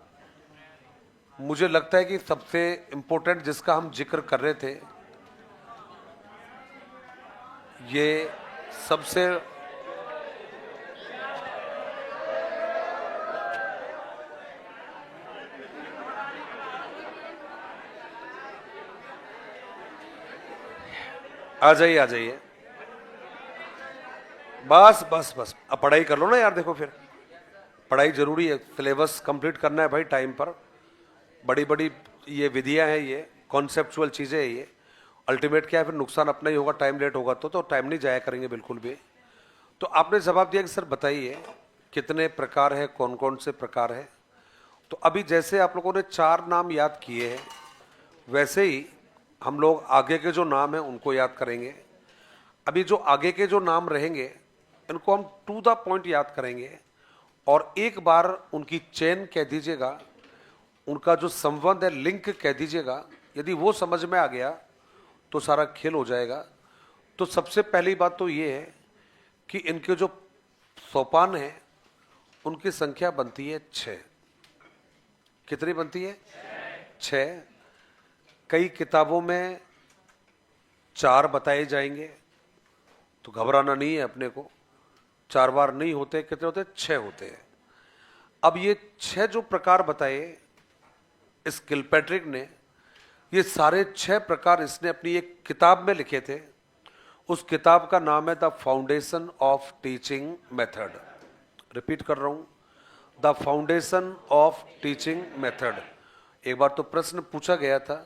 मुझे लगता है कि सबसे इंपॉर्टेंट जिसका हम जिक्र कर रहे थे, ये सबसे आ जाइए। बस बस बस अब पढ़ाई कर लो ना यार। देखो फिर पढ़ाई जरूरी है, सिलेबस कंप्लीट करना है भाई टाइम पर। बड़ी बड़ी ये विधियां हैं, ये कॉन्सेप्चुअल चीज़ें हैं ये। अल्टीमेट क्या है, फिर नुकसान अपना ही होगा, टाइम लेट होगा तो टाइम नहीं जाया करेंगे बिल्कुल भी। तो आपने जवाब दिया कि सर बताइए कितने प्रकार है, कौन कौन से प्रकार है। तो अभी जैसे आप लोगों ने 4 नाम याद किए हैं, वैसे ही हम लोग आगे के जो नाम हैं उनको याद करेंगे। अभी जो आगे के जो नाम रहेंगे इनको हम टू द पॉइंट याद करेंगे, और एक बार उनकी चेन कह दीजिएगा, उनका जो संबंध है लिंक कह दीजिएगा। यदि वो समझ में आ गया तो सारा खेल हो जाएगा। तो सबसे पहली बात तो ये है कि इनके जो सोपान है उनकी संख्या बनती है 6। कितनी बनती है? 6। कई किताबों में 4 बताए जाएंगे, तो घबराना नहीं है अपने को। 4 बार नहीं होते, कितने होते? 6 होते हैं। अब ये 6 जो प्रकार बताए इस किलपैट्रिक ने, ये सारे 6 प्रकार इसने अपनी एक किताब में लिखे थे। उस किताब का नाम है the foundation of teaching method. Repeat कर रहा हूं, the foundation of teaching method. एक बार तो प्रश्न पूछा गया था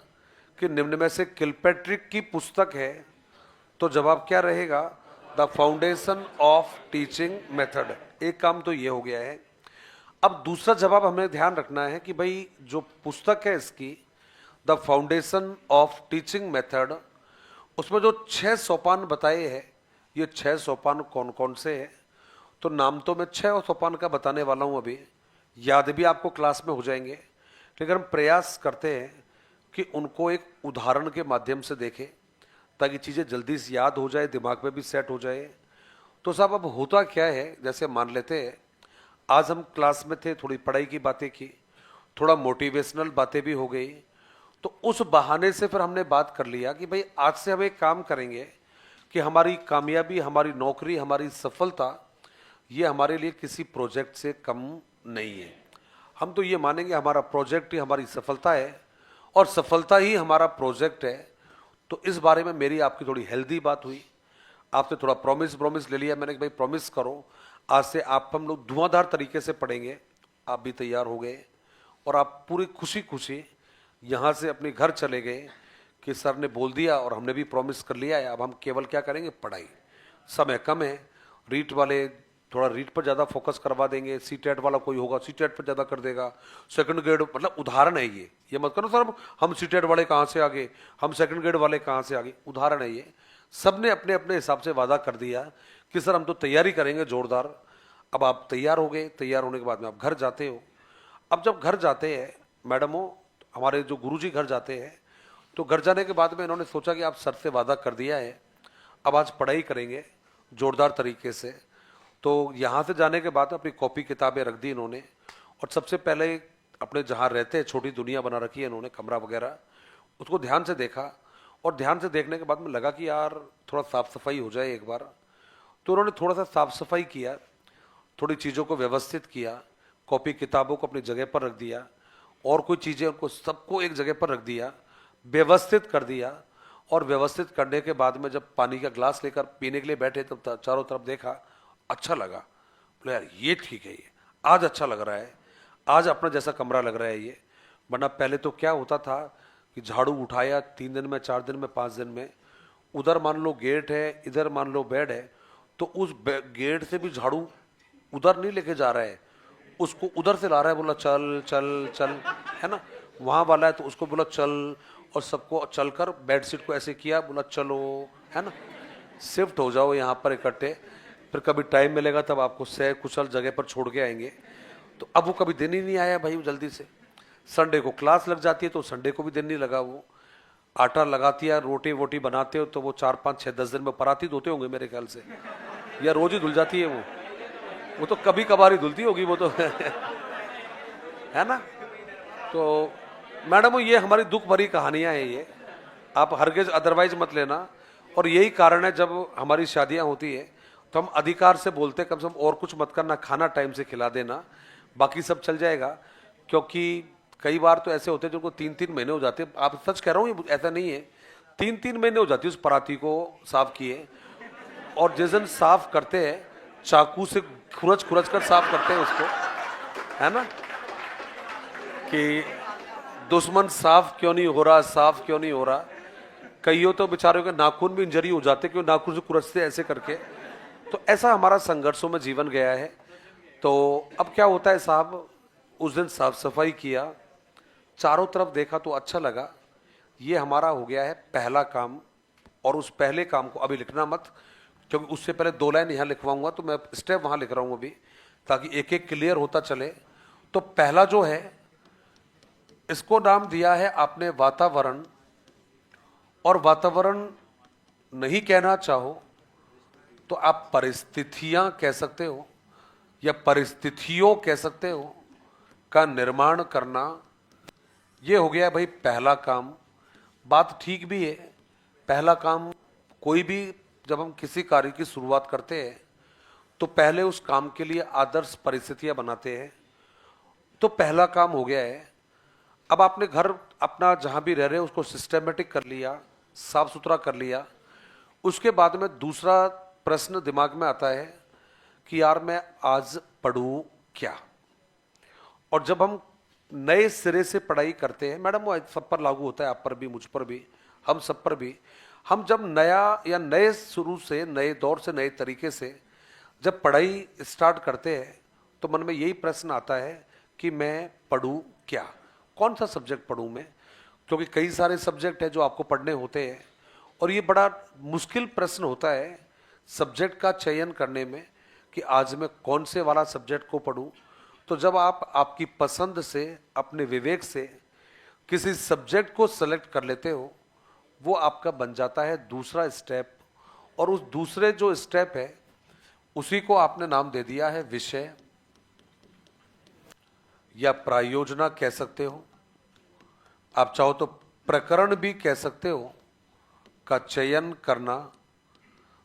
कि निम्न में से किलपैट्रिक की पुस्तक है, तो जवाब क्या रहेगा? The foundation of teaching method. एक काम तो ये हो गया है। अब दूसरा जवाब हमें ध्यान रखना है कि भाई जो पुस्तक है इसकी, the foundation of teaching method, उसमें जो 6 सोपान बताए हैं, ये 6 सोपान कौन कौन से हैं? तो नाम तो मैं 6 सोपान का बताने वाला हूं, अभी याद भी आपको क्लास में हो जाएंगे, लेकिन हम प्रयास करते हैं कि उनको एक उदाहरण के माध्यम से देखें ताकि चीज़ें जल्दी से याद हो जाए, दिमाग में भी सेट हो जाए। तो साहब अब होता क्या है, जैसे मान लेते हैं आज हम क्लास में थे, थोड़ी पढ़ाई की बातें की, थोड़ा मोटिवेशनल बातें भी हो गई, तो उस बहाने से फिर हमने बात कर लिया कि भाई आज से हम एक काम करेंगे कि हमारी कामयाबी, हमारी नौकरी, हमारी सफलता, ये हमारे लिए किसी प्रोजेक्ट से कम नहीं है। हम तो ये मानेंगे हमारा प्रोजेक्ट ही हमारी सफलता है और सफलता ही हमारा प्रोजेक्ट है। तो इस बारे में मेरी आपकी थोड़ी हेल्दी बात हुई, आपसे थोड़ा प्रॉमिस ले लिया मैंने कि भाई प्रॉमिस करो, आज से आप हम लोग धुआंधार तरीके से पढ़ेंगे। आप भी तैयार हो गए और आप पूरी खुशी खुशी यहाँ से अपने घर चले गए कि सर ने बोल दिया और हमने भी प्रॉमिस कर लिया है, अब हम केवल क्या करेंगे, पढ़ाई। समय कम है, रीट वाले थोड़ा रीट पर ज़्यादा फोकस करवा देंगे, सीटेट वाला कोई होगा सीटेट पर ज़्यादा कर देगा, सेकंड ग्रेड, मतलब उदाहरण है ये मत करो सर हम सीटेट वाले कहाँ से आगे, हम सेकंड ग्रेड वाले कहाँ से आगे, उदाहरण है ये। सब ने अपने अपने हिसाब से वादा कर दिया कि सर हम तो तैयारी करेंगे जोरदार। अब आप तैयार हो गए, तैयार होने के बाद में आप घर जाते हो। अब जब घर जाते हैं मैडमों, हमारे जो गुरुजी घर जाते हैं, तो घर जाने के बाद में इन्होंने सोचा कि आप सर से वादा कर दिया है, अब आज पढ़ाई करेंगे जोरदार तरीके से। तो यहाँ से जाने के बाद अपनी कॉपी किताबें रख दी इन्होंने और सबसे पहले अपने जहाँ रहते हैं छोटी दुनिया बना रखी है इन्होंने, कमरा वगैरह, उसको ध्यान से देखा और ध्यान से देखने के बाद में लगा कि यार थोड़ा साफ सफाई हो जाए एक बार। तो उन्होंने थोड़ा सा साफ सफाई किया, थोड़ी चीज़ों को व्यवस्थित किया, कॉपी किताबों को अपनी जगह पर रख दिया और कोई चीज़ें उनको सबको एक जगह पर रख दिया, व्यवस्थित कर दिया। और व्यवस्थित करने के बाद में जब पानी का ग्लास लेकर पीने के लिए बैठे तब चारों तरफ देखा, अच्छा लगा, बोले यार ये ठीक है, ये आज अच्छा लग रहा है, आज अपना जैसा कमरा लग रहा है ये। वरना पहले तो क्या होता था कि झाड़ू उठाया 3 दिन में, 4 दिन में, 5 दिन में, उधर मान लो गेट है, इधर मान लो बेड है, तो उस गेट से भी झाड़ू उधर नहीं लेके जा रहा है, उसको उधर से ला रहा है, बोला चल चल चल, है ना, वहाँ वाला है तो उसको बोला चल, और सबको चलकर बेडशीट को ऐसे किया, बोला चलो, है ना, शिफ्ट हो जाओ यहाँ पर इकट्ठे, फिर कभी टाइम मिलेगा तब आपको सह कुशल जगह पर छोड़ के आएंगे। तो अब वो कभी दिन ही नहीं आया भाई, वो जल्दी से। संडे को क्लास लग जाती है तो संडे को भी दिन नहीं लगा। वो आटा लगाती है, रोटी वोटी बनाते हो तो वो 4, 5, 6, 10 दिन में पराती धोते होंगे मेरे ख्याल से, या रोज ही धुल जाती है वो तो कभी कभार ही धुलती होगी वो तो है ना। तो मैडम ये हमारी दुख भरी कहानियां हैं, ये आप हरगिज अदरवाइज मत लेना। और यही कारण है जब हमारी शादियां होती है तो हम अधिकार से बोलते कम से कम और कुछ मत करना, खाना टाइम से खिला देना, बाकी सब चल जाएगा। क्योंकि कई बार तो ऐसे होते हैं जिनको 3-3 महीने हो जाते हैं, आप सच कह रहा हूँ, ये ऐसा नहीं है, 3-3 महीने हो जाती है उस पराती को साफ किए। और जिस दिन साफ करते हैं चाकू से खुरच खुरच कर साफ करते हैं उसको, है ना, कि दुश्मन साफ क्यों नहीं हो रहा, साफ क्यों नहीं हो रहा। कईयों तो बेचारों के नाखून भी इंजरी हो जाते क्यों, नाखून से खुरचते ऐसे करके। तो ऐसा हमारा संघर्षों में जीवन गया है। तो अब क्या होता है साहब, उस दिन साफ सफाई किया, चारों तरफ देखा तो अच्छा लगा, ये हमारा हो गया है पहला काम। और उस पहले काम को अभी लिखना मत, क्योंकि उससे पहले 2 लाइन यहाँ लिखवाऊंगा, तो मैं स्टेप वहाँ लिख रहा हूँ अभी, ताकि एक एक क्लियर होता चले। तो पहला जो है, इसको नाम दिया है आपने वातावरण। और वातावरण नहीं कहना चाहो तो आप परिस्थितियां कह सकते हो या परिस्थितियों कह सकते हो, का निर्माण करना। ये हो गया भाई पहला काम। बात ठीक भी है, पहला काम कोई भी, जब हम किसी कार्य की शुरुआत करते हैं तो पहले उस काम के लिए आदर्श परिस्थितियां बनाते हैं। तो पहला काम हो गया है। अब आपने घर अपना जहां भी रह रहे हो उसको सिस्टमेटिक कर लिया, साफ सुथरा कर लिया। उसके बाद में दूसरा प्रश्न दिमाग में आता है कि यार मैं आज पढ़ूं क्या। और जब हम नए सिरे से पढ़ाई करते हैं मैडम, वो सब पर लागू होता है, आप पर भी, मुझ पर भी, हम सब पर भी। हम जब नया या नए शुरू से, नए दौर से, नए तरीके से जब पढ़ाई स्टार्ट करते हैं तो मन में यही प्रश्न आता है कि मैं पढ़ूं क्या, कौन सा सब्जेक्ट पढ़ूं मैं, क्योंकि कई सारे सब्जेक्ट हैं जो आपको पढ़ने होते हैं और ये बड़ा मुश्किल प्रश्न होता है सब्जेक्ट का चयन करने में कि आज मैं कौन से वाला सब्जेक्ट को पढूं। तो जब आप आपकी पसंद से, अपने विवेक से किसी सब्जेक्ट को सेलेक्ट कर लेते हो, वो आपका बन जाता है दूसरा स्टेप। और उस दूसरे जो स्टेप है उसी को आपने नाम दे दिया है विषय या प्रायोजना कह सकते हो, आप चाहो तो प्रकरण भी कह सकते हो, का चयन करना।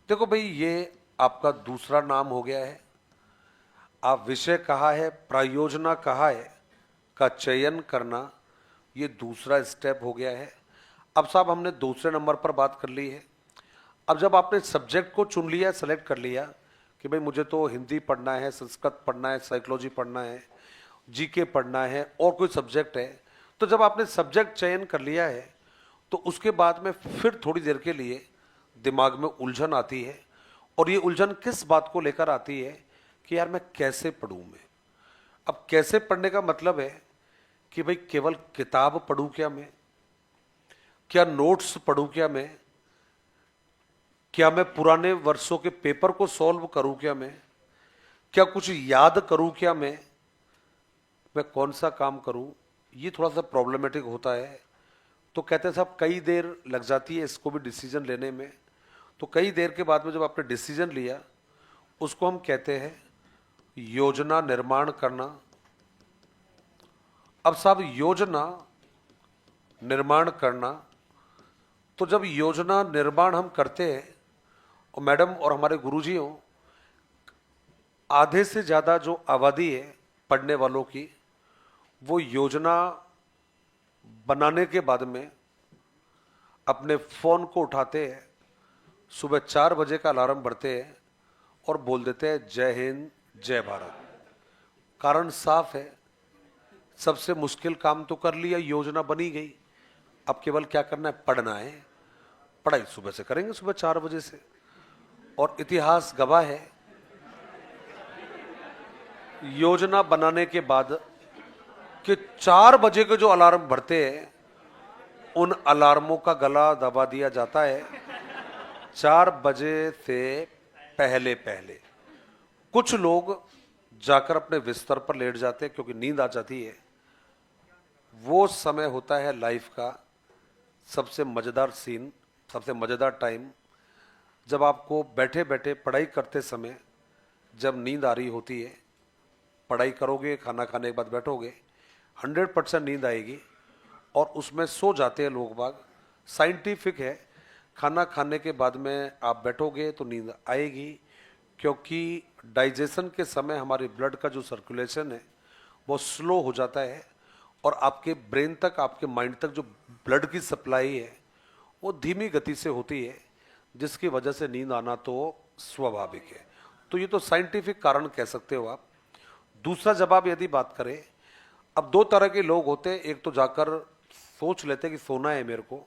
देखो भाई, ये आपका दूसरा नाम हो गया है। आप विषय कहा है, प्रायोजना कहा है, का चयन करना, ये दूसरा स्टेप हो गया है। अब साहब हमने दूसरे नंबर पर बात कर ली है। अब जब आपने सब्जेक्ट को चुन लिया, सेलेक्ट कर लिया कि भाई मुझे तो हिंदी पढ़ना है, संस्कृत पढ़ना है, साइकोलॉजी पढ़ना है, जीके पढ़ना है और कोई सब्जेक्ट है, तो जब आपने सब्जेक्ट चयन कर लिया है तो उसके बाद में फिर थोड़ी देर के लिए दिमाग में उलझन आती है। और ये उलझन किस बात को लेकर आती है कि यार मैं कैसे पढूं मैं। अब कैसे पढ़ने का मतलब है कि भाई केवल किताब पढूं क्या मैं, क्या नोट्स पढूं क्या मैं पुराने वर्षों के पेपर को सॉल्व करूं क्या कुछ याद करूं मैं कौन सा काम करूं। ये थोड़ा सा प्रॉब्लमेटिक होता है। तो कहते हैं साहब कई देर लग जाती है इसको भी डिसीजन लेने में। तो कई देर के बाद में जब आपने डिसीजन लिया, उसको हम कहते हैं योजना निर्माण करना। अब साहब योजना निर्माण करना, तो जब योजना निर्माण हम करते हैं, और मैडम और हमारे गुरुजियों, आधे से ज़्यादा जो आबादी है पढ़ने वालों की, वो योजना बनाने के बाद में अपने फ़ोन को उठाते हैं, सुबह 4 बजे का अलार्म भरते हैं और बोल देते हैं जय हिंद जय भारत। कारण साफ है, सबसे मुश्किल काम तो कर लिया, योजना बनी गई, अब केवल क्या करना है, पढ़ना है। पढ़ाई सुबह से करेंगे, सुबह 4 बजे से। और इतिहास गवाह है, योजना बनाने के बाद कि 4 बजे के जो अलार्म भरते हैं, उन अलार्मों का गला दबा दिया जाता है 4 बजे से पहले पहले। कुछ लोग जाकर अपने बिस्तर पर लेट जाते हैं क्योंकि नींद आ जाती है। वो समय होता है लाइफ का सबसे मज़ेदार सीन, सबसे मज़ेदार टाइम, जब आपको बैठे बैठे पढ़ाई करते समय जब नींद आ रही होती है, पढ़ाई करोगे, खाना खाने के बाद बैठोगे, 100% नींद आएगी और उसमें सो जाते हैं लोग बाग। साइंटिफिक है, खाना खाने के बाद में आप बैठोगे तो नींद आएगी, क्योंकि डाइजेशन के समय हमारे ब्लड का जो सर्कुलेशन है वो स्लो हो जाता है और आपके ब्रेन तक, आपके माइंड तक जो ब्लड की सप्लाई है वो धीमी गति से होती है, जिसकी वजह से नींद आना तो स्वाभाविक है। तो ये तो साइंटिफिक कारण कह सकते हो आप। दूसरा जवाब यदि बात करें, अब 2 तरह के लोग होते हैं, एक तो जाकर सोच लेते हैं कि सोना है मेरे को,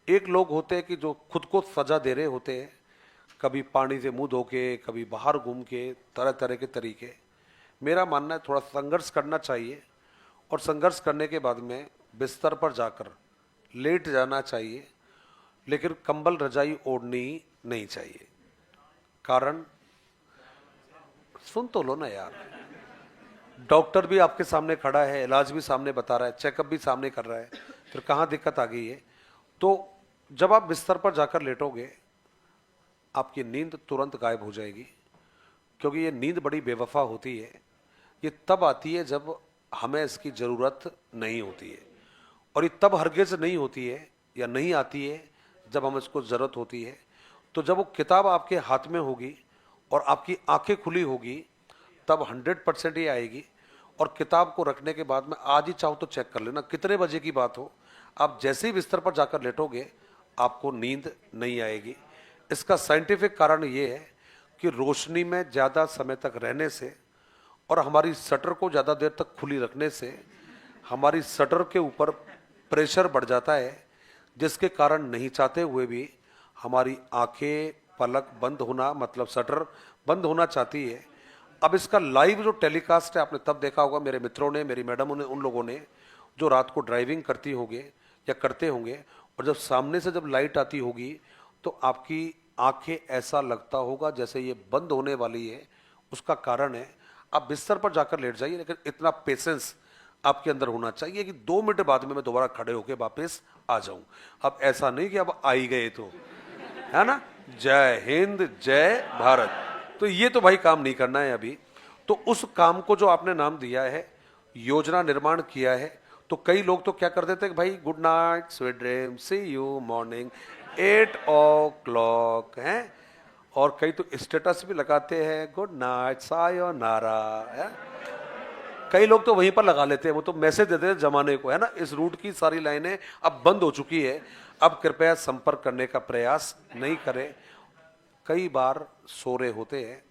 एक लोग होते हैं कि जो खुद को सजा दे रहे होते हैं, कभी पानी से मुंह धो के, कभी बाहर घूम के, तरह तरह के तरीके। मेरा मानना है थोड़ा संघर्ष करना चाहिए और संघर्ष करने के बाद में बिस्तर पर जाकर लेट जाना चाहिए, लेकिन कंबल रजाई ओढ़नी नहीं चाहिए। कारण सुन तो लो ना यार, डॉक्टर भी आपके सामने खड़ा है, इलाज भी सामने बता रहा है, चेकअप भी सामने कर रहा है, फिर कहाँ दिक्कत आ गई है। तो जब आप बिस्तर पर जाकर लेटोगे, आपकी नींद तुरंत गायब हो जाएगी, क्योंकि ये नींद बड़ी बेवफा होती है। ये तब आती है जब हमें इसकी ज़रूरत नहीं होती है, और ये तब हरगिज़ नहीं होती है या नहीं आती है जब हमें इसको ज़रूरत होती है। तो जब वो किताब आपके हाथ में होगी और आपकी आंखें खुली होगी, तब 100% ये आएगी। और किताब को रखने के बाद में आज ही चाहो तो चेक कर लेना कितने बजे की बात हो, आप जैसे ही बिस्तर पर जाकर लेटोगे आपको नींद नहीं आएगी। इसका साइंटिफिक कारण ये है कि रोशनी में ज़्यादा समय तक रहने से और हमारी शटर को ज़्यादा देर तक खुली रखने से हमारी शटर के ऊपर प्रेशर बढ़ जाता है, जिसके कारण नहीं चाहते हुए भी हमारी आंखें, पलक बंद होना, मतलब शटर बंद होना चाहती है। अब इसका लाइव जो टेलीकास्ट है आपने तब देखा होगा, मेरे मित्रों ने, मेरी मैडम ने, उन लोगों ने जो रात को ड्राइविंग करती होंगे या करते होंगे, और जब सामने से जब लाइट आती होगी तो आपकी आंखें ऐसा लगता होगा जैसे ये बंद होने वाली है। उसका कारण है, आप बिस्तर पर जाकर लेट जाइए, लेकिन इतना पेशेंस आपके अंदर होना चाहिए कि 2 मिनट बाद में मैं दोबारा खड़े होकर वापस आ जाऊं। अब ऐसा नहीं कि अब आ ही गए तो, है ना। जय हिंद, जय भारत। तो ये तो भाई काम नहीं करना है अभी। तो उस काम को जो आपने नाम दिया है, योजना निर्माण किया है, तो कई लोग तो क्या कर देते हैं कि भाई good night, sweet dream, see you morning 8 o'clock हैं, और कई तो स्टेटस भी लगाते हैं गुड नाइट सायोनारा है। कई लोग तो वहीं पर लगा लेते हैं, वो तो मैसेज देते हैं जमाने को, है ना। इस रूट की सारी लाइनें अब बंद हो चुकी है, अब कृपया संपर्क करने का प्रयास नहीं करें। कई बार सो रहे होते हैं,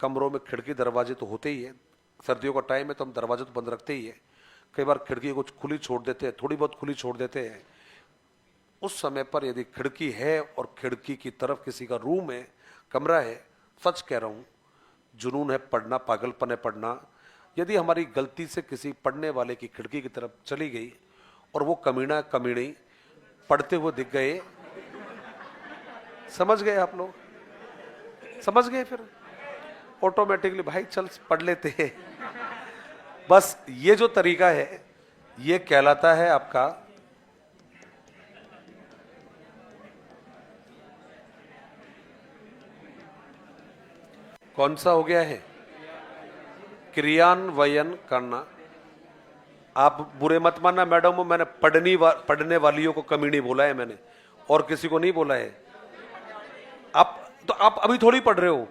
कमरों में खिड़की दरवाजे तो होते ही है, सर्दियों का टाइम है तो हम दरवाजे तो बंद रखते ही है, कई बार खिड़की को खुली छोड़ देते हैं, थोड़ी बहुत खुली छोड़ देते हैं। उस समय पर यदि खिड़की है और खिड़की की तरफ किसी का रूम है, कमरा है, सच कह रहा हूं, जुनून है पढ़ना, पागलपन है पढ़ना। यदि हमारी गलती से किसी पढ़ने वाले की खिड़की की तरफ चली गई और वो कमीना कमीनी पढ़ते हुए दिख गए, समझ गए आप लोग, समझ गए, फिर ऑटोमेटिकली भाई चल पढ़ लेते हैं। बस ये जो तरीका है ये कहलाता है आपका कौन सा हो गया है, क्रियान्वयन करना। आप बुरे मत मानना मैडम, मैंने पढ़ने वालियों को कमीनी बोला है मैंने, और किसी को नहीं बोला है। आप अभी थोड़ी पढ़ रहे हो,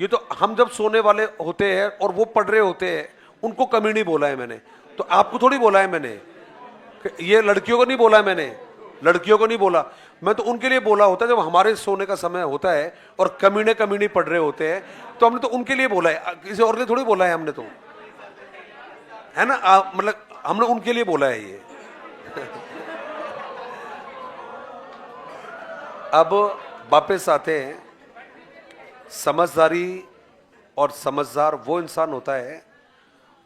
ये तो हम जब सोने वाले होते हैं और वो पढ़ रहे होते हैं, उनको कमीनी बोला है मैंने। तो आपको थोड़ी बोला है मैंने, ये लड़कियों को नहीं बोला है मैंने, लड़कियों को नहीं बोला, मैं तो उनके लिए बोला होता है जब हमारे सोने का समय होता है और कमीने कमीनी पढ़ रहे होते हैं, तो हमने तो उनके लिए बोला है, किसी और ने थोड़ी बोला है हमने तो, है ना। मतलब हमने उनके लिए बोला है ये। अब वापस आते हैं, समझदारी और समझदार वो इंसान होता है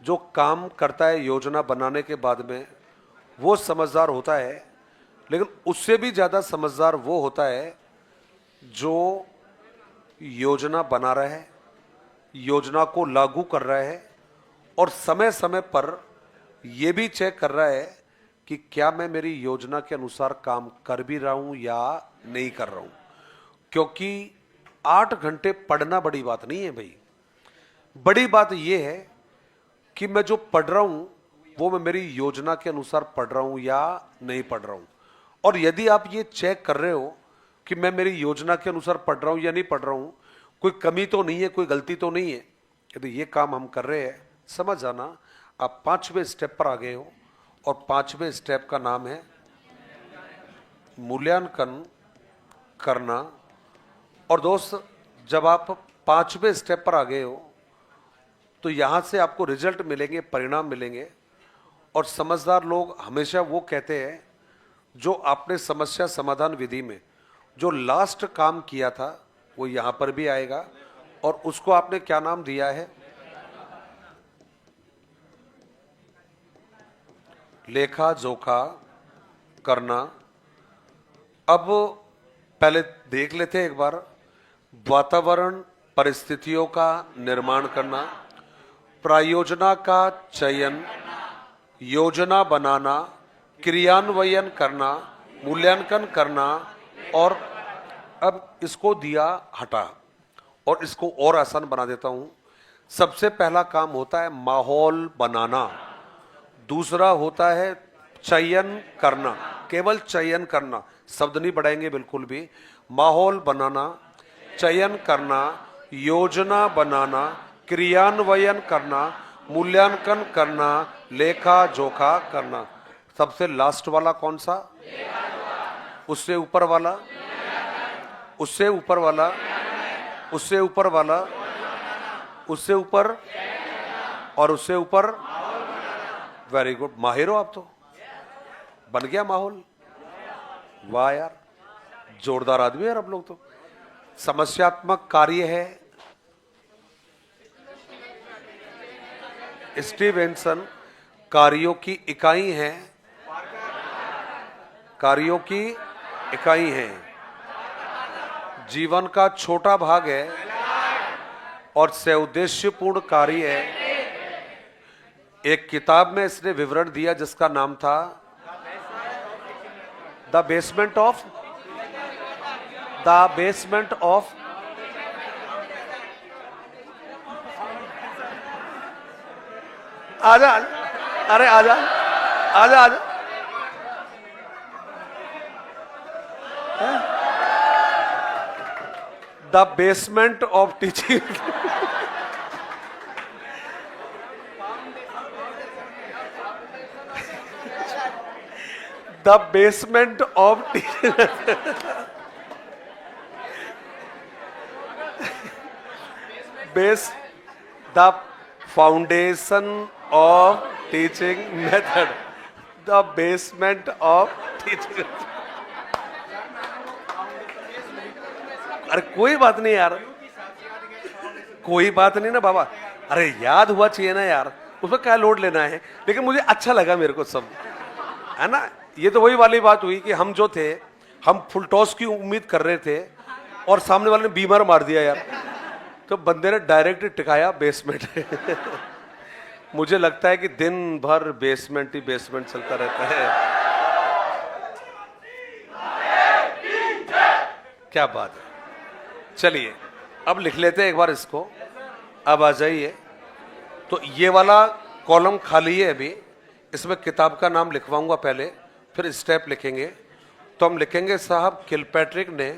जो काम करता है योजना बनाने के बाद में, वो समझदार होता है। लेकिन उससे भी ज्यादा समझदार वो होता है जो योजना बना रहा है, योजना को लागू कर रहा है, और समय समय पर यह भी चेक कर रहा है कि क्या मैं मेरी योजना के अनुसार काम कर भी रहा हूं या नहीं कर रहा हूं। क्योंकि 8 घंटे पढ़ना बड़ी बात नहीं है भाई, बड़ी बात यह है कि मैं जो पढ़ रहा हूं वो मैं मेरी योजना के अनुसार पढ़ रहा हूं या नहीं पढ़ रहा हूं। और यदि आप ये चेक कर रहे हो कि मैं मेरी योजना के अनुसार पढ़ रहा हूं या नहीं पढ़ रहा हूं, कोई कमी तो नहीं है, कोई गलती तो नहीं है, यदि ये काम हम कर रहे हैं, समझ जाना आप 5वें स्टेप पर आ गए हो। और 5वें स्टेप का नाम है मूल्यांकन करना। और दोस्त, जब आप 5वें स्टेप पर आ गए हो तो यहां से आपको रिजल्ट मिलेंगे, परिणाम मिलेंगे। और समझदार लोग हमेशा वो कहते हैं, जो आपने समस्या समाधान विधि में जो लास्ट काम किया था वो यहां पर भी आएगा, और उसको आपने क्या नाम दिया है, लेखा जोखा करना। अब पहले देख लेते हैं एक बार, वातावरण परिस्थितियों का निर्माण करना, प्रायोजना का चयन, योजना बनाना, क्रियान्वयन करना, मूल्यांकन करना। और अब इसको दिया हटा और इसको और आसान बना देता हूं। सबसे पहला काम होता है माहौल बनाना, दूसरा होता है चयन करना, केवल चयन करना, शब्द नहीं बढ़ाएंगे बिल्कुल भी। माहौल बनाना, चयन करना, योजना बनाना, क्रियान्वयन करना, मूल्यांकन करना, लेखा जोखा करना। सबसे लास्ट वाला कौन सा, उससे ऊपर वाला, उससे ऊपर वाला, उससे ऊपर वाला, उससे ऊपर और उससे ऊपर। वेरी गुड, माहिर हो आप तो। बन गया माहौल। वाह यार, जोरदार आदमी यार आप लोग तो। समस्यात्मक कार्य है, स्टीवेंसन। कार्यों की इकाई है, कार्यों की इकाई है। जीवन का छोटा भाग है और सउद्देश्यपूर्ण कार्य है। एक किताब में इसने विवरण दिया जिसका नाम था the basement of, the basement of, आजा, अरे आजा, आजा आजा। The basement of teaching. The basement of teaching, base, the foundation of teaching method, the basement of teaching. अरे कोई बात नहीं यार, कोई बात नहीं ना बाबा। अरे याद हुआ चाहिए ना यार, उसमें क्या लोड लेना है। लेकिन मुझे अच्छा लगा, मेरे को सब, है ना। ये तो वही वाली बात हुई कि हम जो थे, हम फुल टॉस की उम्मीद कर रहे थे और सामने वाले ने बीमार मार दिया यार। तो बंदे ने डायरेक्ट टिकाया बेसमेंट। मुझे लगता है कि दिन भर बेसमेंट ही बेसमेंट चलता रहता है। क्या बात है। चलिए अब लिख लेते हैं एक बार इसको। अब आ जाइए। तो ये वाला कॉलम खाली है अभी, इसमें किताब का नाम लिखवाऊंगा पहले, फिर स्टेप लिखेंगे। तो हम लिखेंगे साहब, किलपैट्रिक ने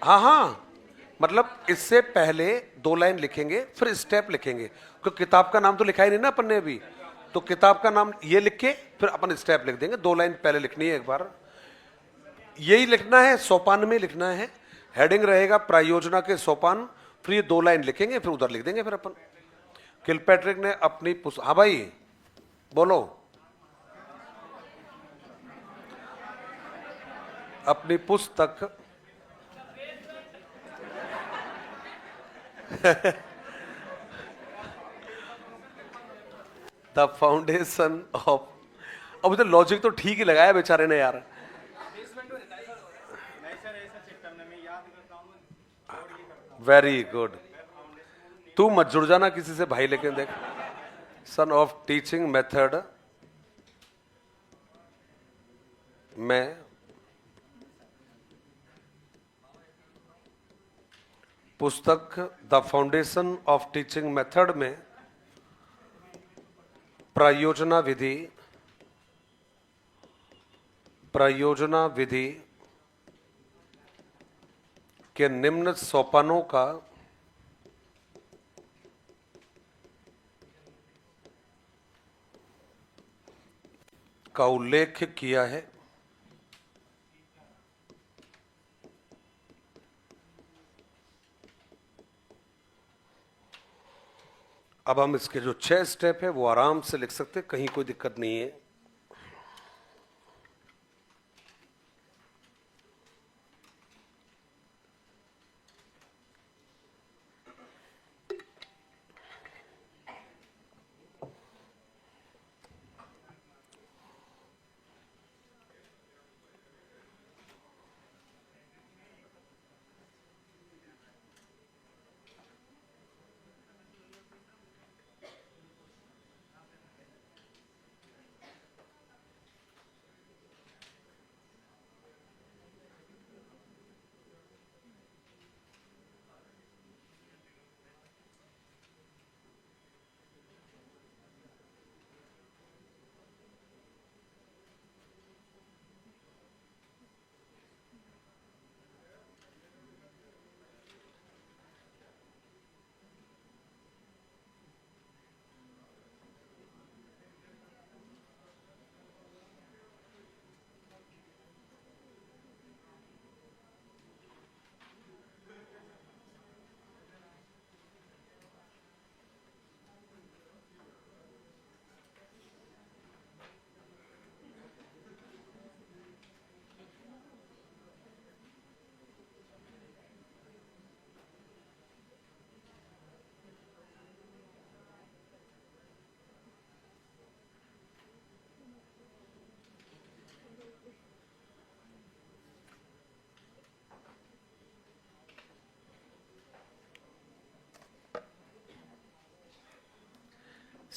हाँ हाँ, मतलब इससे पहले 2 लाइन लिखेंगे फिर स्टेप लिखेंगे, क्योंकि किताब का नाम तो लिखा ही नहीं ना अपन ने अभी। तो किताब का नाम ये लिख के फिर अपन स्टेप लिख देंगे। 2 लाइन पहले लिखनी है एक बार, यही लिखना है, सोपान में लिखना है। हेडिंग रहेगा प्रायोजना के सोपान, फिर ये 2 लाइन लिखेंगे फिर उधर लिख देंगे फिर अपन। किलपैट्रिक ने अपनी हाँ भाई बोलो, अपनी पुस्तक द फाउंडेशन ऑफ, अब तो लॉजिक तो ठीक ही लगाया बेचारे ने यार। Very good. तू मत जुड़ जाना किसी से भाई, लेकिन देख, सन ऑफ टीचिंग मेथड में पुस्तक the foundation of teaching method में प्रायोजना विधि के निम्न सोपानों का उल्लेख किया है। अब हम इसके जो 6 स्टेप है वो आराम से लिख सकते, कहीं कोई दिक्कत नहीं है।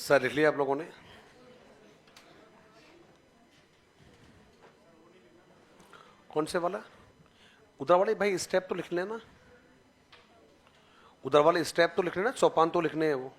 सर लिख लिया आप लोगों ने? कौन से वाला? उधर वाले भाई स्टेप तो लिख लेना, उधर वाले स्टेप तो लिख लेना, सोपान तो लिखने हैं वो।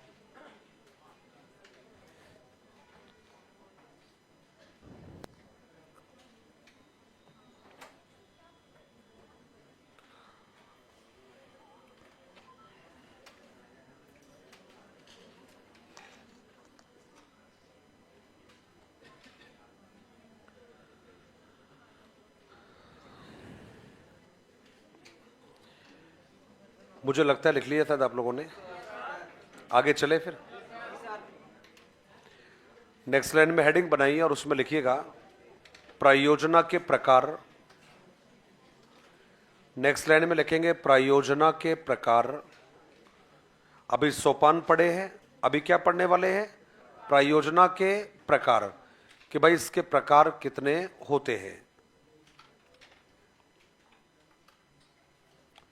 मुझे लगता है लिख लिया था आप लोगों ने। आगे चले फिर। नेक्स्ट लाइन में हेडिंग बनाइए और उसमें लिखिएगा प्रायोजना के प्रकार। नेक्स्ट लाइन में लिखेंगे प्रायोजना के प्रकार। अभी सोपान पढ़े हैं, अभी क्या पढ़ने वाले हैं? प्रायोजना के प्रकार, कि भाई इसके प्रकार कितने होते हैं।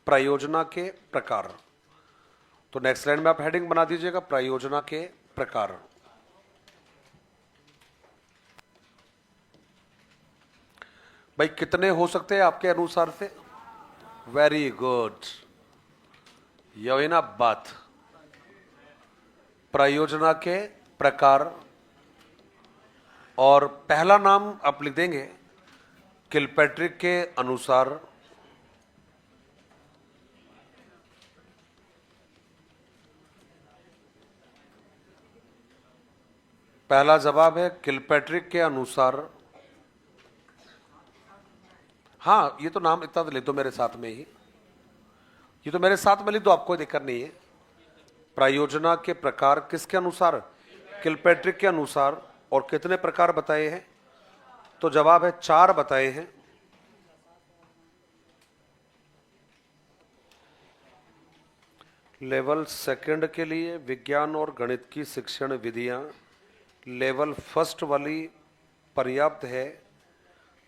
प्रायोजना के प्रकार। तो नेक्स्ट लाइन में आप हेडिंग बना दीजिएगा प्रायोजना के प्रकार। भाई कितने हो सकते हैं आपके अनुसार से? वेरी गुड, यही ना बात। प्रायोजना के प्रकार, और पहला नाम आप लिख देंगे किलपैट्रिक के अनुसार। पहला जवाब है किलपैट्रिक के अनुसार। हाँ, ये तो नाम इतना तो लिख दो मेरे साथ में ही, ये तो मेरे साथ में लिख दो, आपको कोई दिक्कत नहीं है। प्रायोजना के प्रकार किसके अनुसार? किलपैट्रिक के अनुसार। और कितने प्रकार बताए हैं? तो जवाब है 4 बताए हैं। लेवल सेकंड के लिए विज्ञान और गणित की शिक्षण विधियां लेवल फर्स्ट वाली पर्याप्त है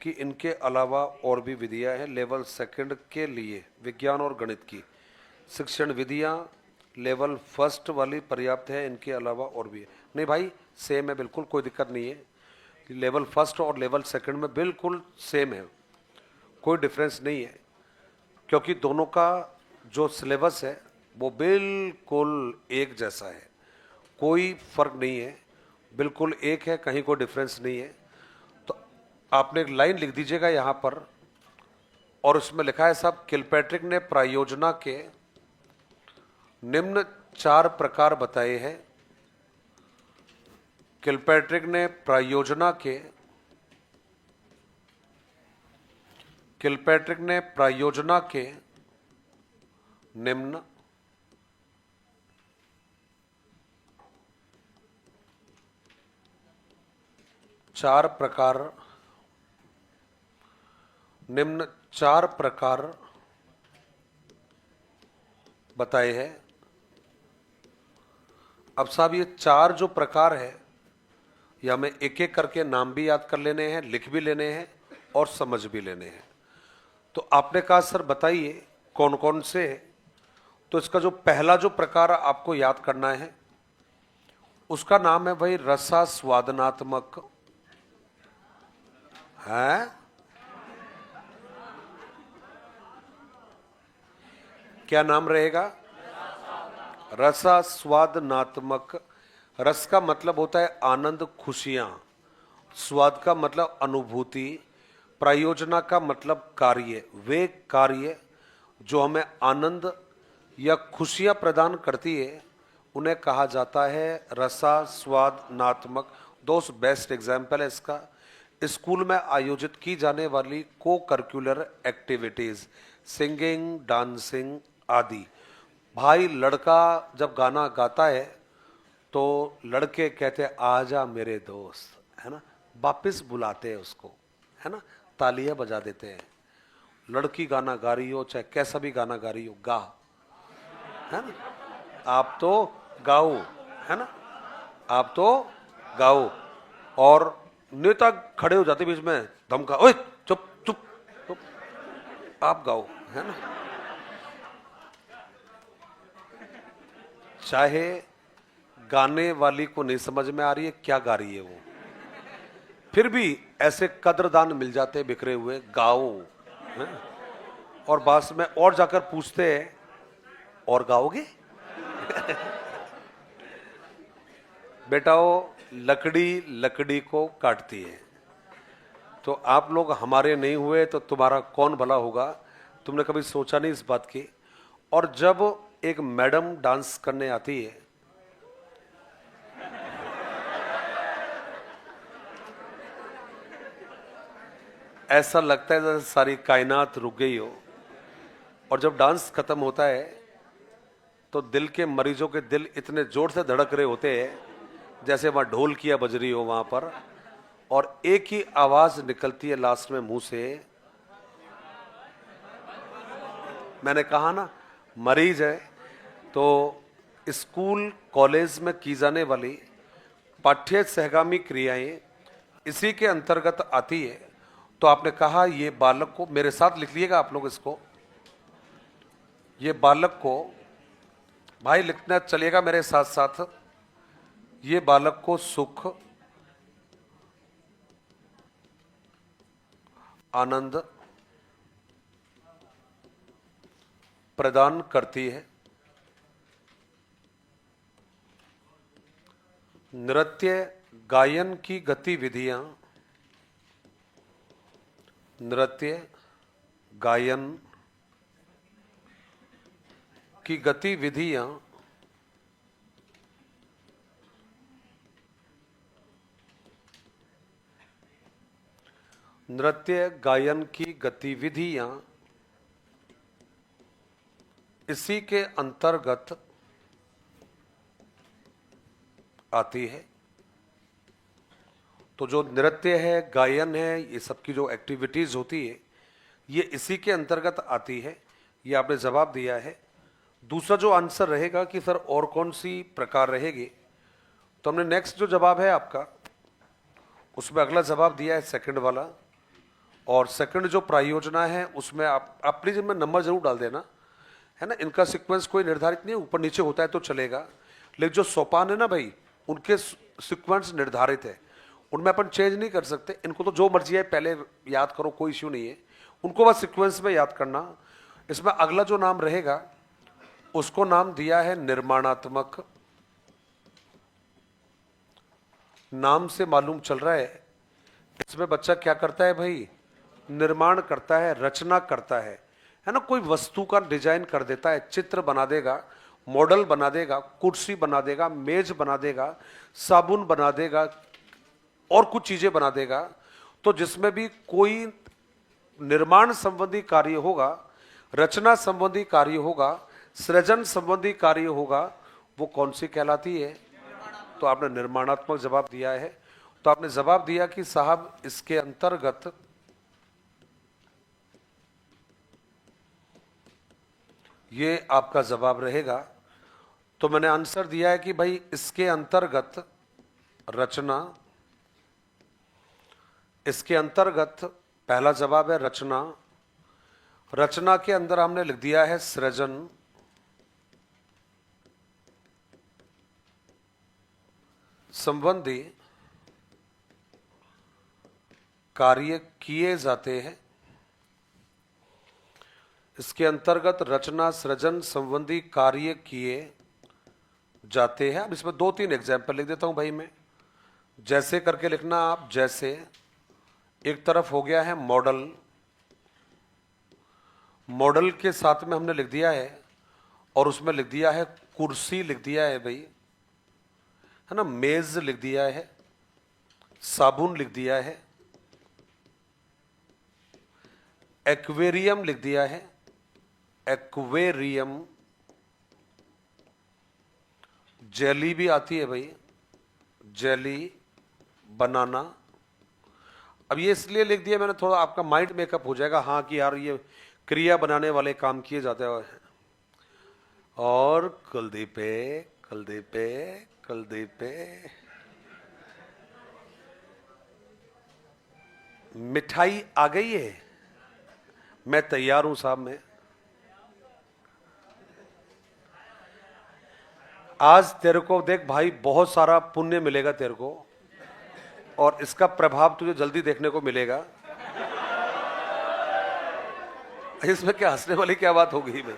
कि इनके अलावा और भी विधियां हैं? लेवल सेकंड के लिए विज्ञान और गणित की शिक्षण विधियां लेवल फर्स्ट वाली पर्याप्त है, इनके अलावा और भी है? नहीं भाई, सेम है, बिल्कुल कोई दिक्कत नहीं है। लेवल फर्स्ट और लेवल सेकंड में बिल्कुल सेम है, कोई डिफरेंस नहीं है, क्योंकि दोनों का जो सिलेबस है वो बिल्कुल एक जैसा है, कोई फर्क नहीं है, बिल्कुल एक है, कहीं कोई डिफरेंस नहीं है। तो आपने एक लाइन लिख दीजिएगा यहां पर, और उसमें लिखा है साहब किलपैट्रिक ने प्रायोजना के निम्न 4 प्रकार बताए हैं। किलपैट्रिक ने प्रायोजना के निम्न 4 प्रकार बताए हैं। अब साहब ये 4 जो प्रकार है, या हमें एक एक करके नाम भी याद कर लेने हैं, लिख भी लेने हैं और समझ भी लेने हैं। तो आपने कहा सर बताइए कौन कौन से है? तो इसका जो पहला जो प्रकार आपको याद करना है उसका नाम है भाई रसास्वादनात्मक। है क्या नाम रहेगा? रसास्वादनात्मक। रस का मतलब होता है आनंद, खुशियां। स्वाद का मतलब अनुभूति। प्रायोजना का मतलब कार्य। वे कार्य जो हमें आनंद या खुशियां प्रदान करती है उन्हें कहा जाता है रसास्वादनात्मक। दोस्त बेस्ट एग्जाम्पल है इसका स्कूल में आयोजित की जाने वाली को करिकुलर एक्टिविटीज, सिंगिंग, डांसिंग आदि। भाई लड़का जब गाना गाता है तो लड़के कहते हैं आजा मेरे दोस्त, है ना, वापिस बुलाते हैं उसको, है ना, तालियां बजा देते हैं। लड़की गाना गा रही हो चाहे कैसा भी गाना गा रही हो, गा, है ना, आप तो गाओ, है ना, आप तो गाओ। और नेता खड़े हो जाते बीच में, धमका, ओए चुप चुप चुप, आप गाओ, है ना। चाहे गाने वाली को नहीं समझ में आ रही है क्या गा रही है वो, फिर भी ऐसे कद्रदान मिल जाते बिखरे हुए, गाओ हैं? और बाद में और जाकर पूछते हैं और गाओगे? बेटाओ, लकड़ी लकड़ी को काटती है, तो आप लोग हमारे नहीं हुए तो तुम्हारा कौन भला होगा? तुमने कभी सोचा नहीं इस बात की? और जब एक मैडम डांस करने आती है, ऐसा लगता है जैसे सारी कायनात रुक गई हो। और जब डांस खत्म होता है तो दिल के मरीजों के दिल इतने जोर से धड़क रहे होते हैं जैसे वहां ढोलकियां बज रही हो वहां पर, और एक ही आवाज निकलती है लास्ट में मुंह से, मैंने कहा ना मरीज है। तो स्कूल कॉलेज में की जाने वाली पाठ्य सहगामी क्रियाएं इसी के अंतर्गत आती है। तो आपने कहा ये बालक को, मेरे साथ लिख लीजिएगा आप लोग इसको, ये बालक को, भाई लिखना चलिएगा मेरे साथ साथ, ये बालक को सुख, आनंद प्रदान करती है। नृत्य गायन की गतिविधियां, नृत्य गायन की गतिविधियां नृत्य गायन की गतिविधियां इसी के अंतर्गत आती है। तो जो नृत्य है, गायन है, ये सब की जो एक्टिविटीज होती है ये इसी के अंतर्गत आती है। ये आपने जवाब दिया है। दूसरा जो आंसर रहेगा कि सर और कौन सी प्रकार रहेगी, तो हमने नेक्स्ट जो जवाब है आपका उसमें अगला जवाब दिया है सेकंड वाला, और सेकंड जो प्रायोजना है उसमें आप प्लीज इनमें नंबर जरूर डाल देना, है ना। इनका सीक्वेंस कोई निर्धारित नहीं है, ऊपर नीचे होता है तो चलेगा, लेकिन जो सोपान है ना भाई, उनके सीक्वेंस निर्धारित है, उनमें अपन चेंज नहीं कर सकते। इनको तो जो मर्जी है पहले याद करो, कोई इश्यू नहीं है, उनको बस सीक्वेंस में याद करना। इसमें अगला जो नाम रहेगा उसको नाम दिया है निर्माणात्मक। नाम से मालूम चल रहा है इसमें बच्चा क्या करता है भाई, निर्माण करता है, रचना करता है ना। कोई वस्तु का डिजाइन कर देता है, चित्र बना देगा, मॉडल बना देगा, कुर्सी बना देगा, मेज बना देगा, साबुन बना देगा और कुछ चीजें बना देगा। तो जिसमें भी कोई निर्माण संबंधी कार्य होगा, रचना संबंधी कार्य होगा, सृजन संबंधी कार्य होगा, वो कौन सी कहलाती है? तो आपने निर्माणात्मक जवाब दिया है। तो आपने जवाब दिया कि साहब इसके अंतर्गत ये आपका जवाब रहेगा। तो मैंने आंसर दिया है कि भाई इसके अंतर्गत रचना, इसके अंतर्गत पहला जवाब है रचना। रचना के अंदर हमने लिख दिया है सृजन, संबंधी कार्य किए जाते हैं। इसके अंतर्गत रचना सृजन संबंधी कार्य किए जाते हैं। अब इसमें दो तीन एग्जाम्पल लिख देता हूं भाई मैं, जैसे करके लिखना आप। जैसे एक तरफ हो गया है मॉडल, मॉडल के साथ में हमने लिख दिया है, और उसमें लिख दिया है कुर्सी, लिख दिया है भाई, है ना, मेज लिख दिया है, साबुन लिख दिया है, एक्वेरियम लिख दिया है, एक्वेरियम, जेली भी आती है भाई, जेली, बनाना। अब ये इसलिए लिख दिया मैंने, थोड़ा आपका माइंड मेकअप हो जाएगा, हाँ कि यार ये क्रिया बनाने वाले काम किए जाते हैं। और कुलदीपे, कुलदीपे, कुलदीपे, मिठाई आ गई है, मैं तैयार हूं साहब। मैं आज तेरे को देख भाई बहुत सारा पुण्य मिलेगा तेरे को, और इसका प्रभाव तुझे जल्दी देखने को मिलेगा। इसमें क्या हंसने वाली क्या बात हो गई भाई?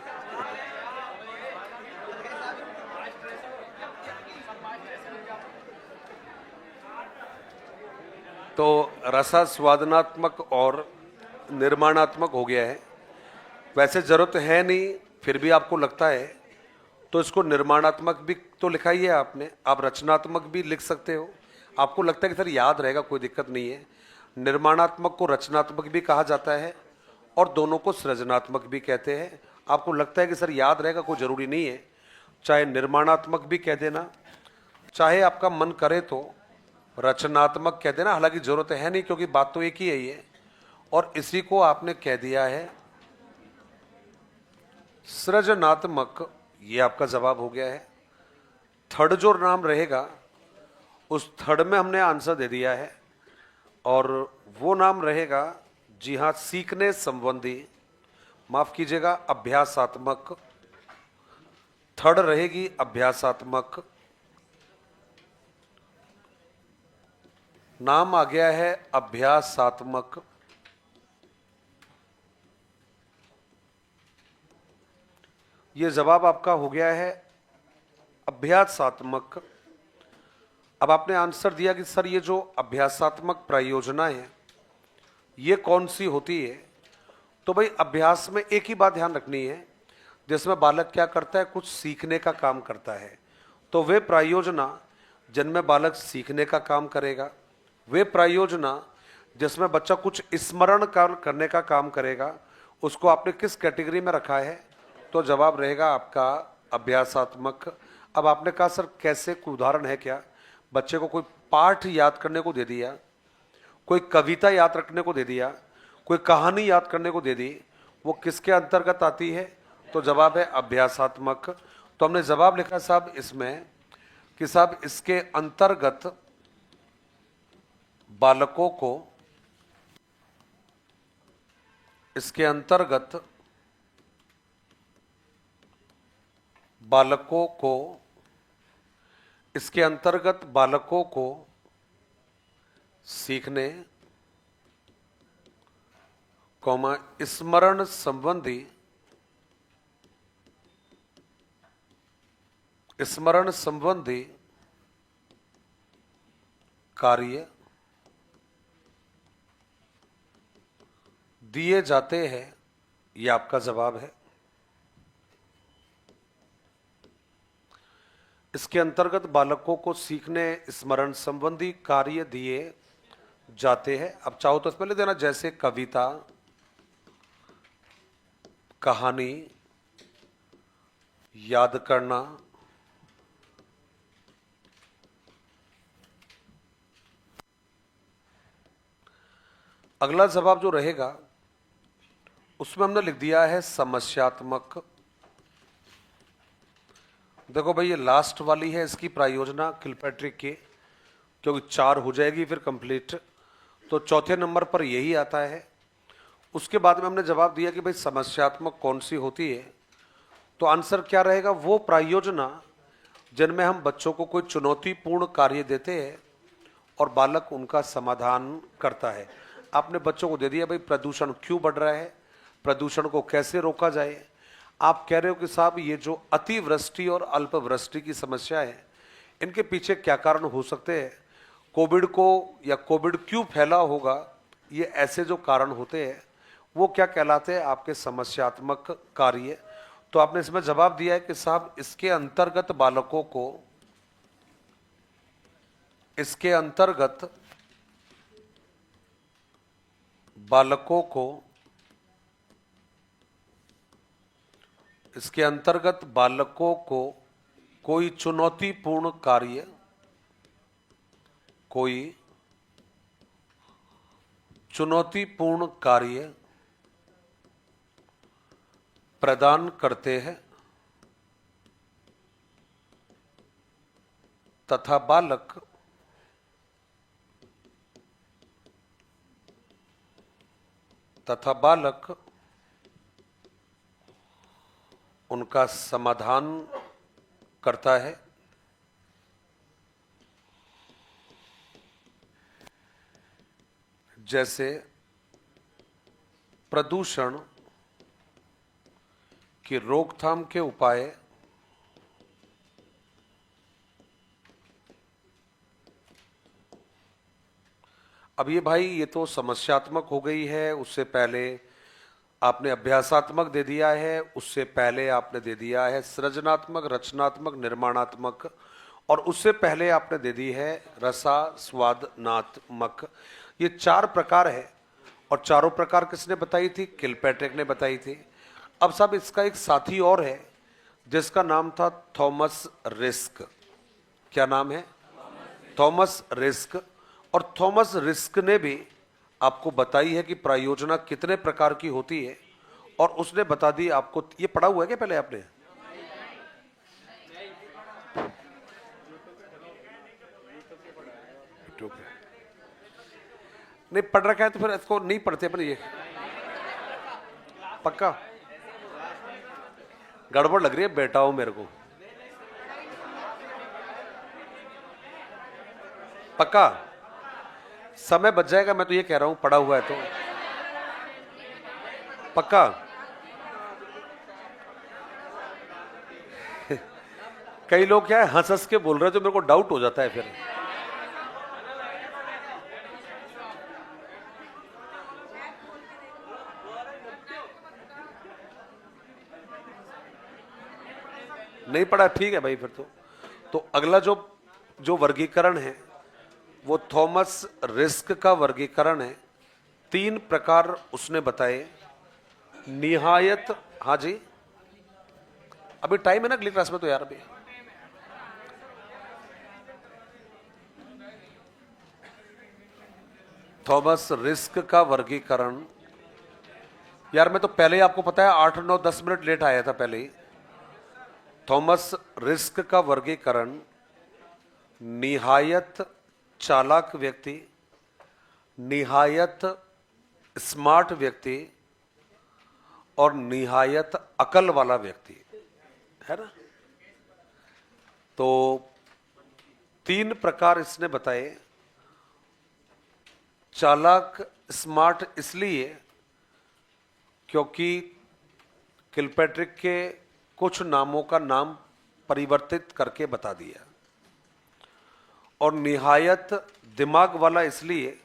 तो रसास्वादनात्मक और निर्माणात्मक हो गया है। वैसे जरूरत है नहीं, फिर भी आपको लगता है तो इसको निर्माणात्मक भी तो लिखा ही है आपने, आप रचनात्मक भी लिख सकते हो। आपको लगता है कि सर याद रहेगा, कोई दिक्कत नहीं है। निर्माणात्मक को रचनात्मक भी कहा जाता है और दोनों को सृजनात्मक भी कहते हैं। आपको लगता है कि सर याद रहेगा, कोई ज़रूरी नहीं है, चाहे निर्माणात्मक भी कह देना, चाहे आपका मन करे तो रचनात्मक कह देना। हालांकि जरूरत है नहीं, क्योंकि बात तो एक ही है ये, और इसी को आपने कह दिया है सृजनात्मक। ये आपका जवाब हो गया है। थर्ड जो नाम रहेगा उस थर्ड में हमने आंसर दे दिया है, और वो नाम रहेगा, जी हाँ, सीखने संबंधी, माफ कीजिएगा, अभ्यासात्मक। थर्ड रहेगी अभ्यासात्मक। नाम आ गया है अभ्यासात्मक। ये जवाब आपका हो गया है अभ्यासात्मक। अब आपने आंसर दिया कि सर ये जो अभ्यासात्मक प्रयोजना है ये कौन सी होती है? तो भाई अभ्यास में एक ही बात ध्यान रखनी है, जिसमें बालक क्या करता है, कुछ सीखने का काम करता है। तो वे प्रयोजना जिनमें बालक सीखने का काम करेगा, वे प्रयोजना जिसमें बच्चा कुछ स्मरण करने का काम करेगा, उसको आपने किस कैटेगरी में रखा है? तो जवाब रहेगा आपका अभ्यासात्मक। अब आपने कहा सर कैसे, कोई उदाहरण है क्या? बच्चे को कोई पाठ याद करने को दे दिया, कोई कविता याद रखने को दे दिया, कोई कहानी याद करने को दे दी, वो किसके अंतर्गत आती है? तो जवाब है अभ्यासात्मक। तो हमने जवाब लिखा साहब इसमें कि साहब इसके अंतर्गत बालकों को, इसके अंतर्गत बालकों को, इसके अंतर्गत बालकों को सीखने, कौमा, स्मरण संबंधी, स्मरण संबंधी कार्य दिए जाते हैं। ये आपका जवाब है। इसके अंतर्गत बालकों को सीखने स्मरण संबंधी कार्य दिए जाते हैं। अब चाहो तो इसमें ले देना, जैसे कविता, कहानी याद करना, अगला जवाब जो रहेगा उसमें हमने लिख दिया है समस्यात्मक। देखो भाई ये लास्ट वाली है इसकी प्रायोजना किलपैट्रिक की, क्योंकि 4 हो जाएगी फिर कंप्लीट, तो चौथे नंबर पर यही आता है। उसके बाद में हमने जवाब दिया कि भाई समस्यात्मक कौन सी होती है? तो आंसर क्या रहेगा? वो प्रायोजना जिनमें हम बच्चों को कोई चुनौतीपूर्ण कार्य देते हैं और बालक उनका समाधान करता है। आपने बच्चों को दे दिया भाई प्रदूषण क्यों बढ़ रहा है, प्रदूषण को कैसे रोका जाए। आप कह रहे हो कि साहब ये जो अतिवृष्टि और अल्पवृष्टि की समस्या है, इनके पीछे क्या कारण हो सकते हैं? कोविड को, या कोविड क्यों फैला होगा, ये ऐसे जो कारण होते हैं वो क्या कहलाते हैं? आपके समस्यात्मक कार्य। तो आपने इसमें जवाब दिया है कि साहब इसके अंतर्गत बालकों को, इसके अंतर्गत बालकों को, इसके अंतर्गत बालकों को कोई चुनौतीपूर्ण कार्य, कोई चुनौतीपूर्ण कार्य प्रदान करते हैं तथा बालक उनका समाधान करता है। जैसे प्रदूषण की रोकथाम के उपाय, अब ये भाई ये तो समस्यात्मक हो गई है, उससे पहले आपने अभ्यासात्मक दे दिया है, उससे पहले आपने दे दिया है सृजनात्मक, रचनात्मक, निर्माणात्मक, और उससे पहले आपने दे दी है रसास्वादनात्मक। ये 4 प्रकार है, और चारों प्रकार किसने बताई थी? किलपैट्रिक ने बताई थी। अब साहब इसका एक साथी और है जिसका नाम था थॉमस रिस्क। क्या नाम है? Thomas risk. और थॉमस रिस्क ने भी आपको बताई है कि प्रायोजना कितने प्रकार की होती है, और उसने बता दी आपको। ये पढ़ा हुआ है क्या पहले आपने? नहीं पढ़ रखा है तो फिर इसको नहीं पढ़ते अपन। ये पक्का गड़बड़ लग रही है बेटा हो मेरे को। पक्का समय बच जाएगा, मैं तो ये कह रहा हूं, पढ़ा हुआ है तो पक्का। कई लोग क्या है हंस हंस के बोल रहे हैं, तो मेरे को डाउट हो जाता है फिर। नहीं पढ़ा, ठीक है भाई फिर तो अगला जो जो वर्गीकरण है वो थॉमस रिस्क का वर्गीकरण है। 3 प्रकार उसने बताए। निहायत, हाँ जी अभी टाइम है ना अगली क्लास में तो यार। अभी थॉमस रिस्क का वर्गीकरण, यार मैं तो पहले ही आपको पता है 8 9 10 मिनट लेट आया था पहले ही। थॉमस रिस्क का वर्गीकरण निहायत चालाक व्यक्ति, निहायत स्मार्ट व्यक्ति और निहायत अकल वाला व्यक्ति है ना। तो 3 प्रकार इसने बताए। चालाक स्मार्ट इसलिए क्योंकि किलपैट्रिक के कुछ नामों का नाम परिवर्तित करके बता दिया, और निहायत दिमाग वाला इसलिए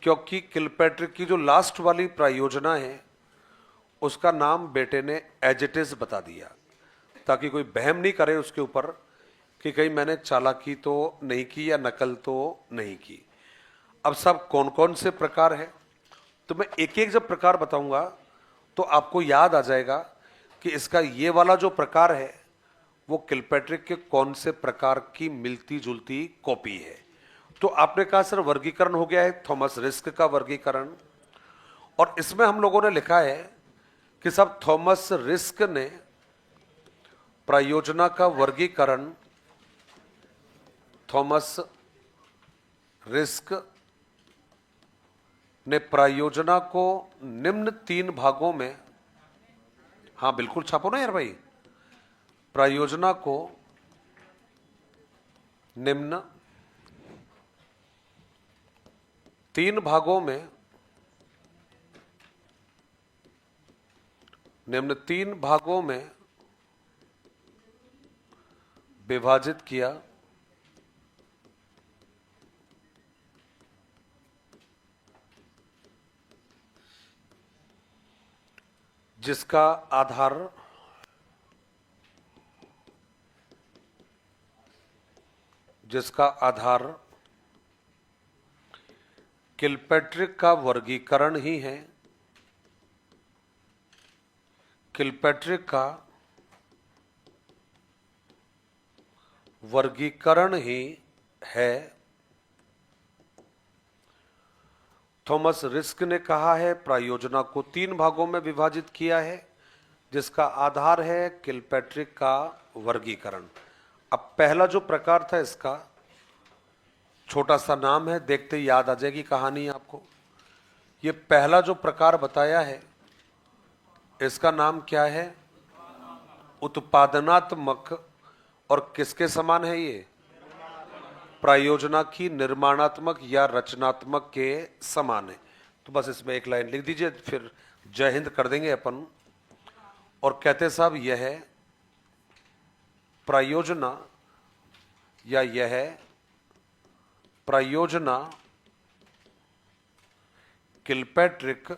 क्योंकि किलपैट्रिक की जो लास्ट वाली प्रायोजना है उसका नाम बेटे ने एज इट इज बता दिया, ताकि कोई बहम नहीं करे उसके ऊपर कि कहीं मैंने चालाकी तो नहीं की या नकल तो नहीं की। अब सब कौन कौन से प्रकार हैं तो मैं एक एक जब प्रकार बताऊंगा तो आपको याद आ जाएगा कि इसका ये वाला जो प्रकार है वो किलपैट्रिक के कौन से प्रकार की मिलती जुलती कॉपी है। तो आपने कहा सर वर्गीकरण हो गया है थॉमस रिस्क का वर्गीकरण, और इसमें हम लोगों ने लिखा है कि सब थॉमस रिस्क ने प्रायोजना का वर्गीकरण, थॉमस रिस्क ने प्रायोजना को निम्न 3 भागों में, हाँ बिल्कुल छापो ना यार भाई, प्रायोजना को निम्न 3 भागों में, निम्न 3 भागों में विभाजित किया, जिसका आधार किलपैट्रिक का वर्गीकरण ही है, किलपैट्रिक का वर्गीकरण ही है। थॉमस रिस्क ने कहा है प्रायोजना को 3 भागों में विभाजित किया है, जिसका आधार है किलपैट्रिक का वर्गीकरण। अब पहला जो प्रकार था इसका छोटा सा नाम है, देखते ही याद आ जाएगी कहानी आपको। ये पहला जो प्रकार बताया है इसका नाम क्या है? उत्पादनात्मक। और किसके समान है ये? प्रायोजना की निर्माणात्मक या रचनात्मक के समान है। तो बस इसमें एक लाइन लिख दीजिए, फिर जय हिंद कर देंगे अपन। और कहते साहब यह है प्रायोजना या यह है प्रायोजना किलपैट्रिक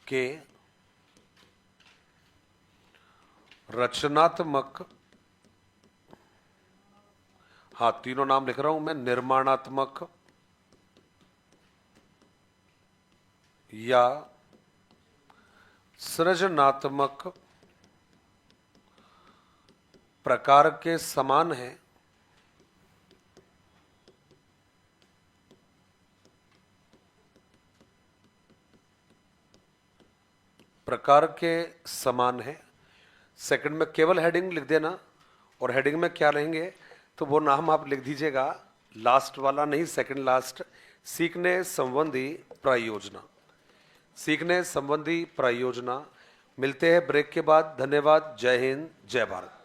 के रचनात्मक, हाँ तीनों नाम लिख रहा हूं मैं, निर्माणात्मक या सृजनात्मक प्रकार के समान है। प्रकार के समान है। सेकंड में केवल हेडिंग लिख देना, और हेडिंग में क्या रहेंगे तो वो नाम आप लिख दीजिएगा, लास्ट वाला नहीं, सेकंड लास्ट, सीखने संबंधी प्रायोजना। सीखने संबंधी प्रायोजना। मिलते हैं ब्रेक के बाद। धन्यवाद। जय हिंद, जय भारत।